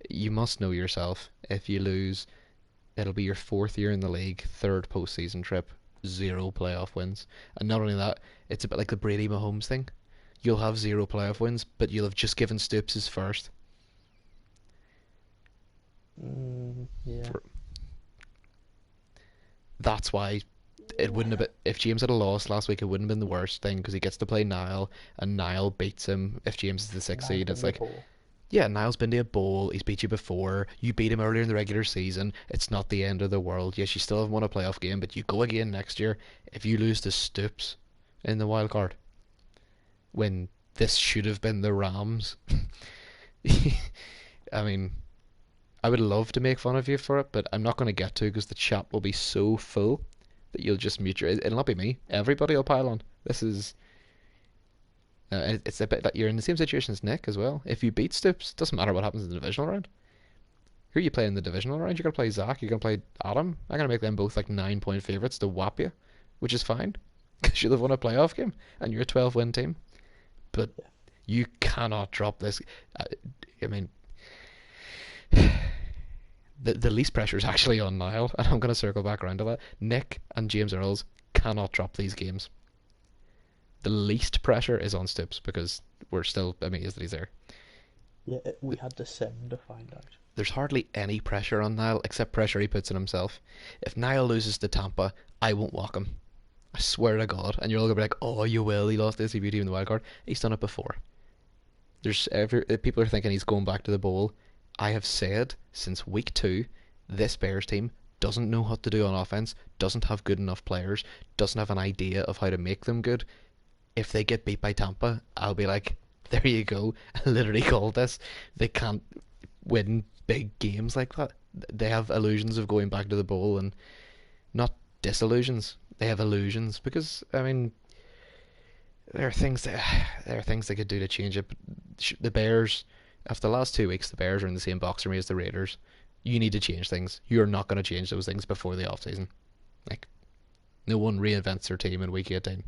you must know yourself. If you lose, it'll be your fourth year in the league, third postseason trip, zero playoff wins. And not only that, it's a bit like the Brady Mahomes thing. You'll have zero playoff wins, but you'll have just given Stoops his first. Yeah. That's why it wouldn't have been, if James had a loss last week, it wouldn't have been the worst thing because he gets to play Niall and Niall beats him. If James is the sixth Niall's seed, been it's to the like, pool. yeah, Niall's been to a bowl. He's beat you before. You beat him earlier in the regular season. It's not the end of the world. Yes, you still haven't won a playoff game, but you go again next year. If you lose to Stoops in the wild card, when this should have been the Rams, I mean, I would love to make fun of you for it, but I'm not going to get to because the chat will be so full that you'll just mute your. It'll not be me. Everybody will pile on. This is. It's a bit that you're in the same situation as Nick as well. If you beat Stoops, doesn't matter what happens in the divisional round. Who are you playing in the divisional round? You're gonna play Zach. You're gonna play Adam. I'm gonna make them both like 9 point favorites to whap you, which is fine because you'll have won a playoff game and you're a 12-win team. But Yeah. you cannot drop this. Uh, I mean, the least pressure is actually on Niall, and I'm going to circle back around to that. Nick and James Earls cannot drop these games. The least pressure is on Stoops because we're still amazed that he's there. Yeah, we had to sim to find out. There's hardly any pressure on Niall except pressure he puts on himself. If Niall loses to Tampa, I won't walk him. I swear to God. And you're all going to be like, oh, you will. He lost the SCB team in the wild card. He's done it before. People are thinking he's going back to the bowl. I have said since week 2, this Bears team doesn't know what to do on offense, doesn't have good enough players, doesn't have an idea of how to make them good. If they get beat by Tampa, I'll be like, there you go. I literally called this. They can't win big games like that. They have illusions of going back to the bowl and not disillusions. They have illusions because I mean there are things they could do to change it. But the Bears, after the last 2 weeks, the Bears are in the same box for me as the Raiders. You need to change things. You're not going to change those things before the off season. Like no one reinvents their team in week 18.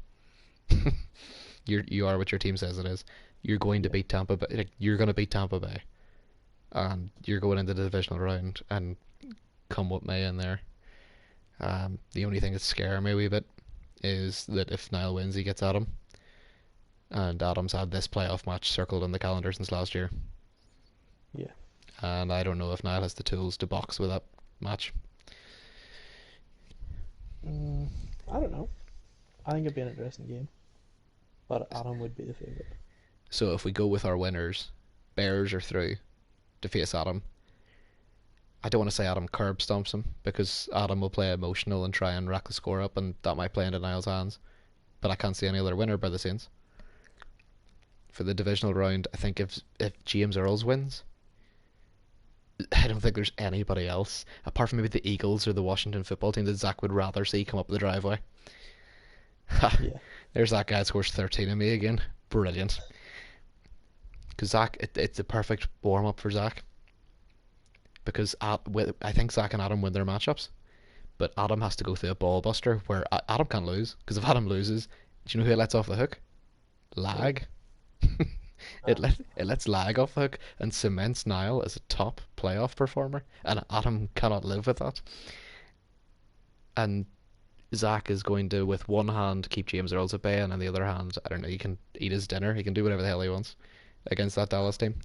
You are what your team says it is. You're going to Yeah. beat Tampa Bay. Like, you're going to beat Tampa Bay, and you're going into the divisional round and come what may in there. The only thing that's scaring me a wee bit is that if Niall wins, he gets Adam, and Adam's had this playoff match circled on the calendar since last year, Yeah. and I don't know if Niall has the tools to box with that match. Mm, I don't know. I think it'd be an interesting game, but Adam would be the favourite. So if we go with our winners, Bears are through to face Adam. I don't want to say Adam curb stomps him because Adam will play emotional and try and rack the score up, and that might play into Niall's hands. But I can't see any other winner by the Saints. For the divisional round, I think if James Earls wins, I don't think there's anybody else apart from maybe the Eagles or the Washington football team that Zach would rather see come up the driveway. Ha! Yeah. There's that guy that scores 13 in me again. Brilliant. Because Zach, it's a perfect warm up for Zach. Because I think Zach and Adam win their matchups, but Adam has to go through a ball buster where Adam can't lose. Because if Adam loses, Do you know who it lets off the hook? Who? Lag. Ah, It lets Lag off the hook and cements Niall as a top playoff performer, and Adam cannot live with that. And Zach is going to, with one hand, keep James Earls at bay, and on the other hand, I don't know, he can eat his dinner, he can do whatever the hell he wants against that Dallas team.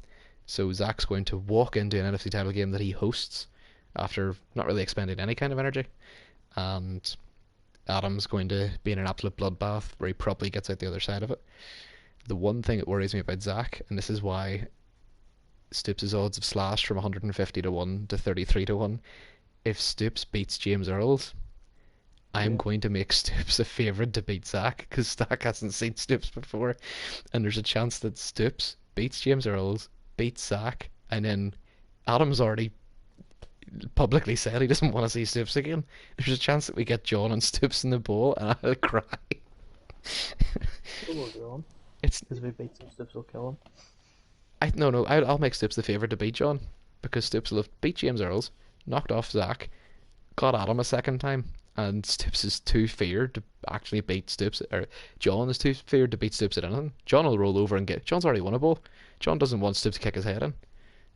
So Zach's going to walk into an NFC title game that he hosts after not really expending any kind of energy, and Adam's going to be in an absolute bloodbath where he probably gets out the other side of it. The one thing that worries me about Zach, and this is why Stoops' odds have slashed from 150 to 1 to 33 to 1, if Stoops beats James Earls, I'm yeah. going to make Stoops a favourite to beat Zach because Zach hasn't seen Stoops before, and there's a chance that Stoops beats James Earls, beats Zach, and then Adam's already publicly said he doesn't want to see Stoops again. There's a chance that we get John and Stoops in the bowl, and I'll cry. We'll go on. It's Because if he beats him, Stips will kill him. I no no I'll make Stoops the favourite to beat John because Stoops will have beat James Earls, knocked off Zach, got Adam a second time, and Stoops is too feared to actually beat Stoops, or John is too feared to beat Stoops at anything. John will roll over and get. John's already won a bowl. John doesn't want Stoops to kick his head in.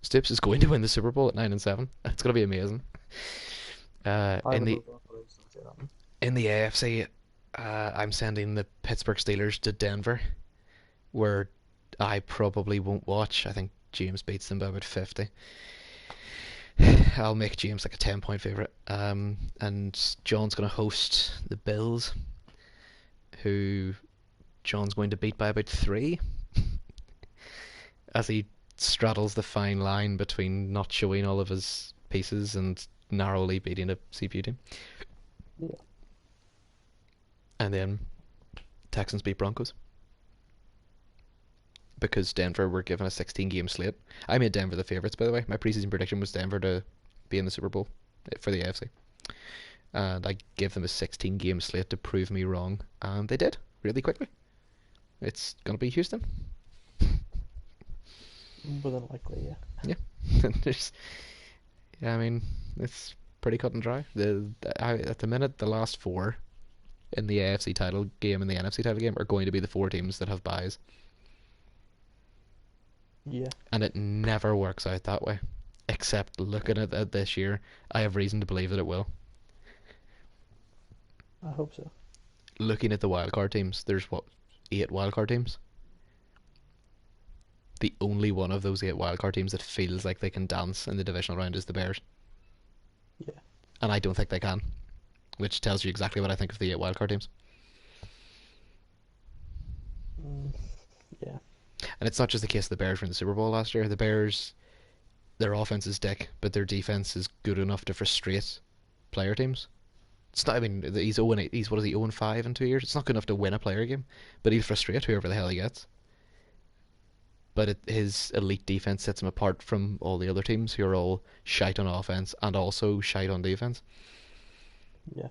Stoops is going to win the Super Bowl at 9-7. It's going to be amazing. I In would the love that, but I just don't see it happen. AFC, I'm sending the Pittsburgh Steelers to Denver, where I probably won't watch. I think James beats them by about 50. I'll make James like a 10-point favourite. And John's going to host the Bills, who John's going to beat by about 3 as he straddles the fine line between not showing all of his pieces and narrowly beating a CPU team. Yeah. And then Texans beat Broncos because Denver were given a 16 game slate. I made Denver the favourites, by the way. My preseason prediction was Denver to be in the Super Bowl for the AFC. And I gave them a 16 game slate to prove me wrong, and they did really quickly. It's going to be Houston. More than likely, yeah. Yeah. There's, yeah, I mean, it's pretty cut and dry. At the minute, the last 4 in the AFC title game and the NFC title game are going to be the 4 teams that have byes. Yeah. And it never works out that way. Except looking at it this year, I have reason to believe that it will. I hope so. Looking at the wildcard teams, there's what, 8 wildcard teams? The only one of those 8 wildcard teams that feels like they can dance in the divisional round is the Bears. Yeah. And I don't think they can, which tells you exactly what I think of the 8 wildcard teams. Mm, yeah. And it's not just the case of the Bears were in the Super Bowl last year. The Bears, their offense is dick, but their defense is good enough to frustrate player teams. It's not. I mean, he's 0-8. He's what is he 0-5 in 2 years? It's not good enough to win a player game, but he'll frustrate whoever the hell he gets. But his elite defense sets him apart from all the other teams who are all shite on offense and also shite on defense. Yeah.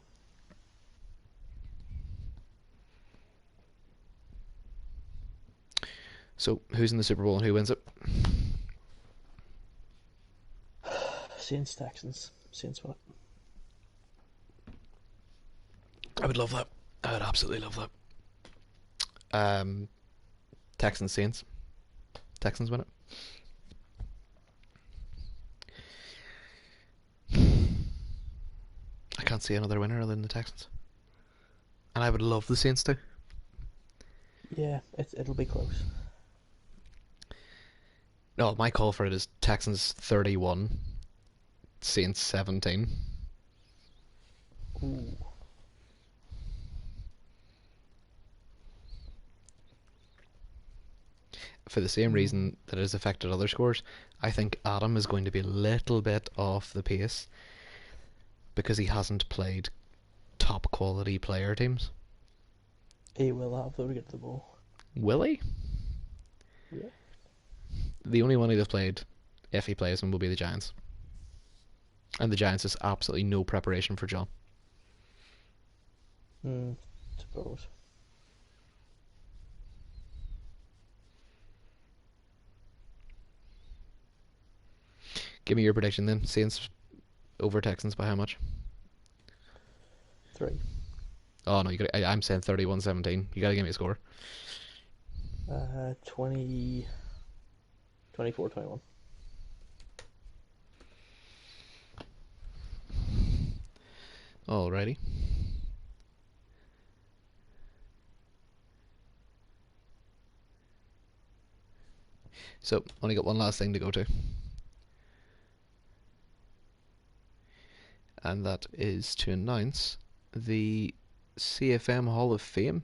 So who's in the Super Bowl and who wins it? Saints, Texans. Saints what? I would love that. I would absolutely love that. Texans Saints. Texans win it. I can't see another winner other than the Texans. And I would love the Saints too. Yeah, it'll be close. No, my call for it is Texans 31, Saints 17. Ooh. For the same Mm, reason that it has affected other scores, I think Adam is going to be a little bit off the pace because he hasn't played top quality player teams. he will have though to get to the ball. Will he? Yeah. The only one he'll have played, if he plays him, will be the Giants. And the Giants is absolutely no preparation for John. Suppose. Give me your prediction then. Saints over Texans by how much? 3. Oh no, I'm saying 31-17. You gotta give me a score. 20, 24, 21. Alrighty. So, only got one last thing to go to, and that is to announce the CFM Hall of Fame.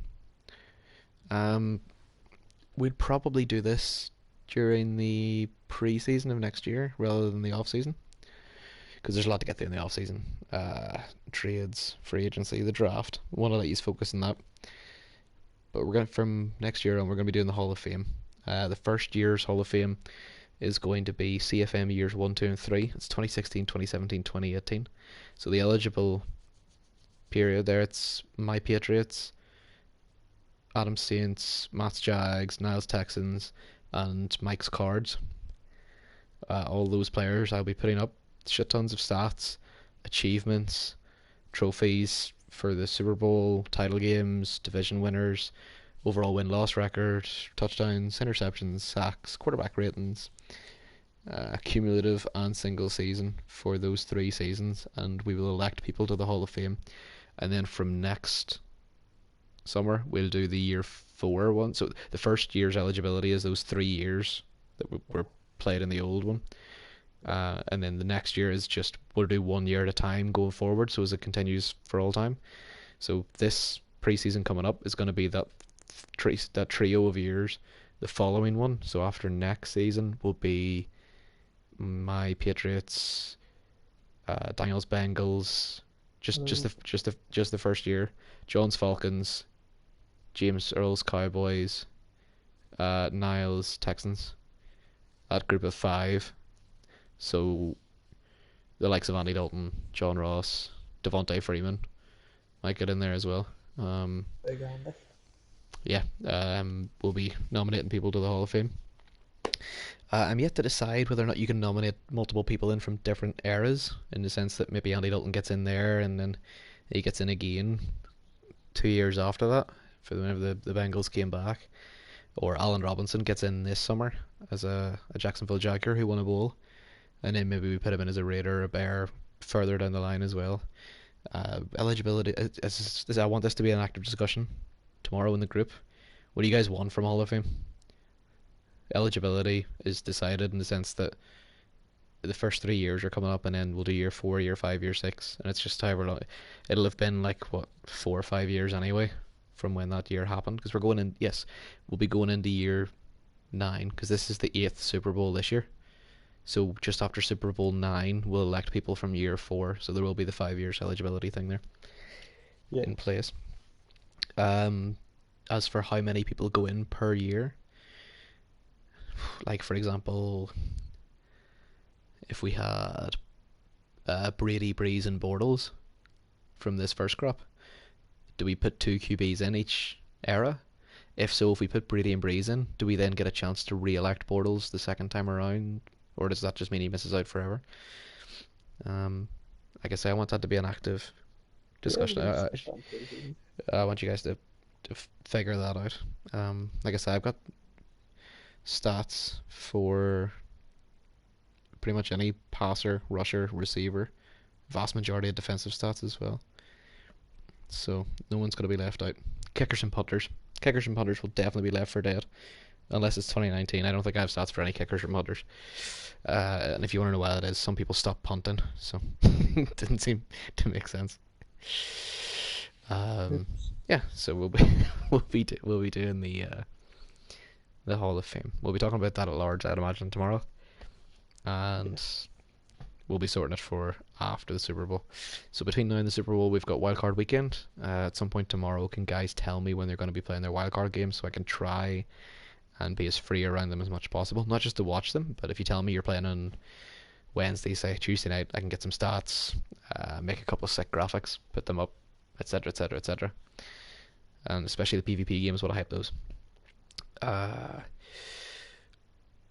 Um, we'd probably do this during the pre-season of next year rather than the off-season, because there's a lot to get through in the off-season. Trades, free agency, the draft. We want to let you focus on that. But we're going from next year on. We're going to be doing the Hall of Fame. The first year's Hall of Fame is going to be CFM years 1, 2, and 3. It's 2016, 2017, 2018. So the eligible period there, it's My Patriots, Adam Saints, Matt's Jags, Niles Texans, and Mike's Cards. All those players I'll be putting up shit tons of stats, achievements, trophies for the Super Bowl, title games, division winners, overall win loss record, touchdowns, interceptions, sacks, quarterback ratings, cumulative and single season for those 3 seasons, and we will elect people to the Hall of Fame. And then from next summer, we'll do the year 4 one. So the first year's eligibility is those 3 years that were played in the old one. And then the next year is just we'll do 1 year at a time going forward, so as it continues for all time. So this preseason coming up is going to be that trio of years. The following one, so after next season, will be My Patriots, Daniel's Bengals, just the first year. John's Falcons, James Earl's Cowboys, Niles Texans. That group of 5. So the likes of Andy Dalton, John Ross, Devontae Freeman might get in there as well. Big Andy. Yeah, we'll be nominating people to the Hall of Fame. I'm yet to decide whether or not you can nominate multiple people in from different eras, in the sense that maybe Andy Dalton gets in there and then he gets in again 2 years after that for whenever the Bengals came back, or Allen Robinson gets in this summer as a Jacksonville Jaguar who won a bowl, and then maybe we put him in as a Raider or a Bear further down the line as well. Eligibility. I want this to be an active discussion tomorrow in the group. What do you guys want from Hall of Fame? Eligibility is decided in the sense that the first 3 years are coming up, and then we'll do year 4, year 5, year 6, and it's just however long. It'll have been like what 4 or 5 years anyway from when that year happened, because we're going in. Yes, we'll be going into year 9 because this is the 8th Super Bowl this year. So just after Super Bowl 9, we'll elect people from year 4. So there will be the 5 years eligibility thing there in place. As for how many people go in per year, like for example, if we had Brady, Breeze, and Bortles from this first crop, do we put 2 QBs in each era? If so, if we put Brady and Breeze in, do we then get a chance to re-elect Bortles the second time around, or does that just mean he misses out forever? Like I say, I want that to be an active discussion. I want you guys to figure that out. Like I say, I've got stats for pretty much any passer, rusher, receiver, vast majority of defensive stats as well. So no one's going to be left out. Kickers and punters. Kickers and punters will definitely be left for dead. Unless it's 2019. I don't think I have stats for any kickers or punters. And if you want to know why that is, some people stopped punting, so it didn't seem to make sense. Yeah, so we'll be doing the Hall of Fame. We'll be talking about that at large, I'd imagine, tomorrow, and we'll be sorting it for after the Super Bowl. So between now and the Super Bowl, we've got wildcard weekend. At some point tomorrow, can guys tell me when they're going to be playing their wildcard games so I can try and be as free around them as much as possible. Not just to watch them, but if you tell me you're playing on Wednesday, say Tuesday night, I can get some stats, make a couple of sick graphics, put them up, etc., etc., etc. And especially the PvP games, what I hype those.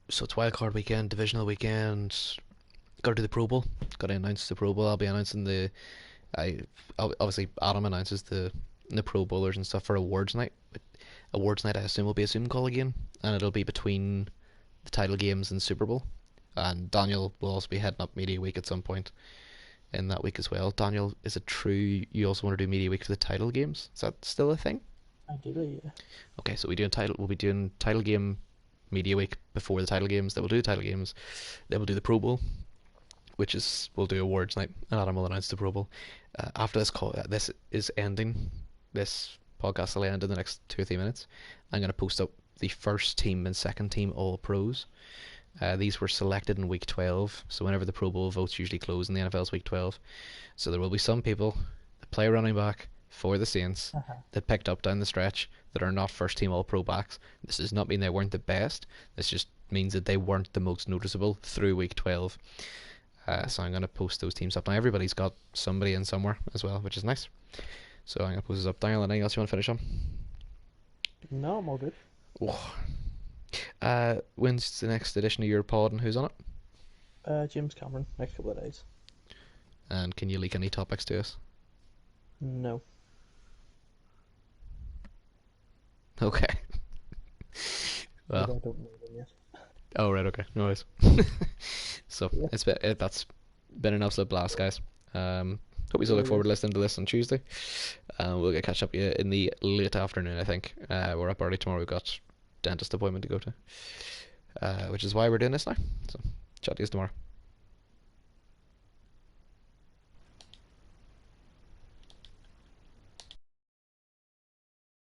So it's wildcard weekend, divisional weekend. Got to do the Pro Bowl. Got to announce the Pro Bowl. I'll be announcing the. Obviously Adam announces the the Pro Bowlers and stuff for awards night. Awards night, I assume, will be a Zoom call again, and it'll be between the title games and Super Bowl. And Daniel will also be heading up Media Week at some point in that week as well. Daniel, is it true you also want to do Media Week for the title games? Is that still a thing? Ideally, yeah. Okay, so we'll be doing title game Media Week before the title games. Then we'll do the title games. Then we'll do the Pro Bowl, which is we'll do awards night, and Adam will announce the Pro Bowl. After this call, this is ending. This podcast will end in the next 2 or 3 minutes. I'm going to post up the first team and second team All Pros. These were selected in week 12, so whenever the Pro Bowl votes usually close in the NFL's week 12. So there will be some people that play running back for the Saints that picked up down the stretch that are not first team All Pro backs. This does not mean they weren't the best. This just means that they weren't the most noticeable through week 12. So I'm going to post those teams up. Now everybody's got somebody in somewhere as well, which is nice. So I'm going to post this up. Daniel, anything else you want to finish on? No, I'm all good. Oh. When's the next edition of your pod and who's on it? James Cameron, next couple of days. And can you leak any topics to us? No. Okay. I Well, don't know them yet. oh right, okay, no worries. So Yeah. that's been an absolute blast, guys. Hope you all look Really forward to is. listening to this on Tuesday. We'll get catch up yeah, in the late afternoon, I think. We're up early tomorrow. We've got dentist appointment to go to, which is why we're doing this now. So chat to you tomorrow.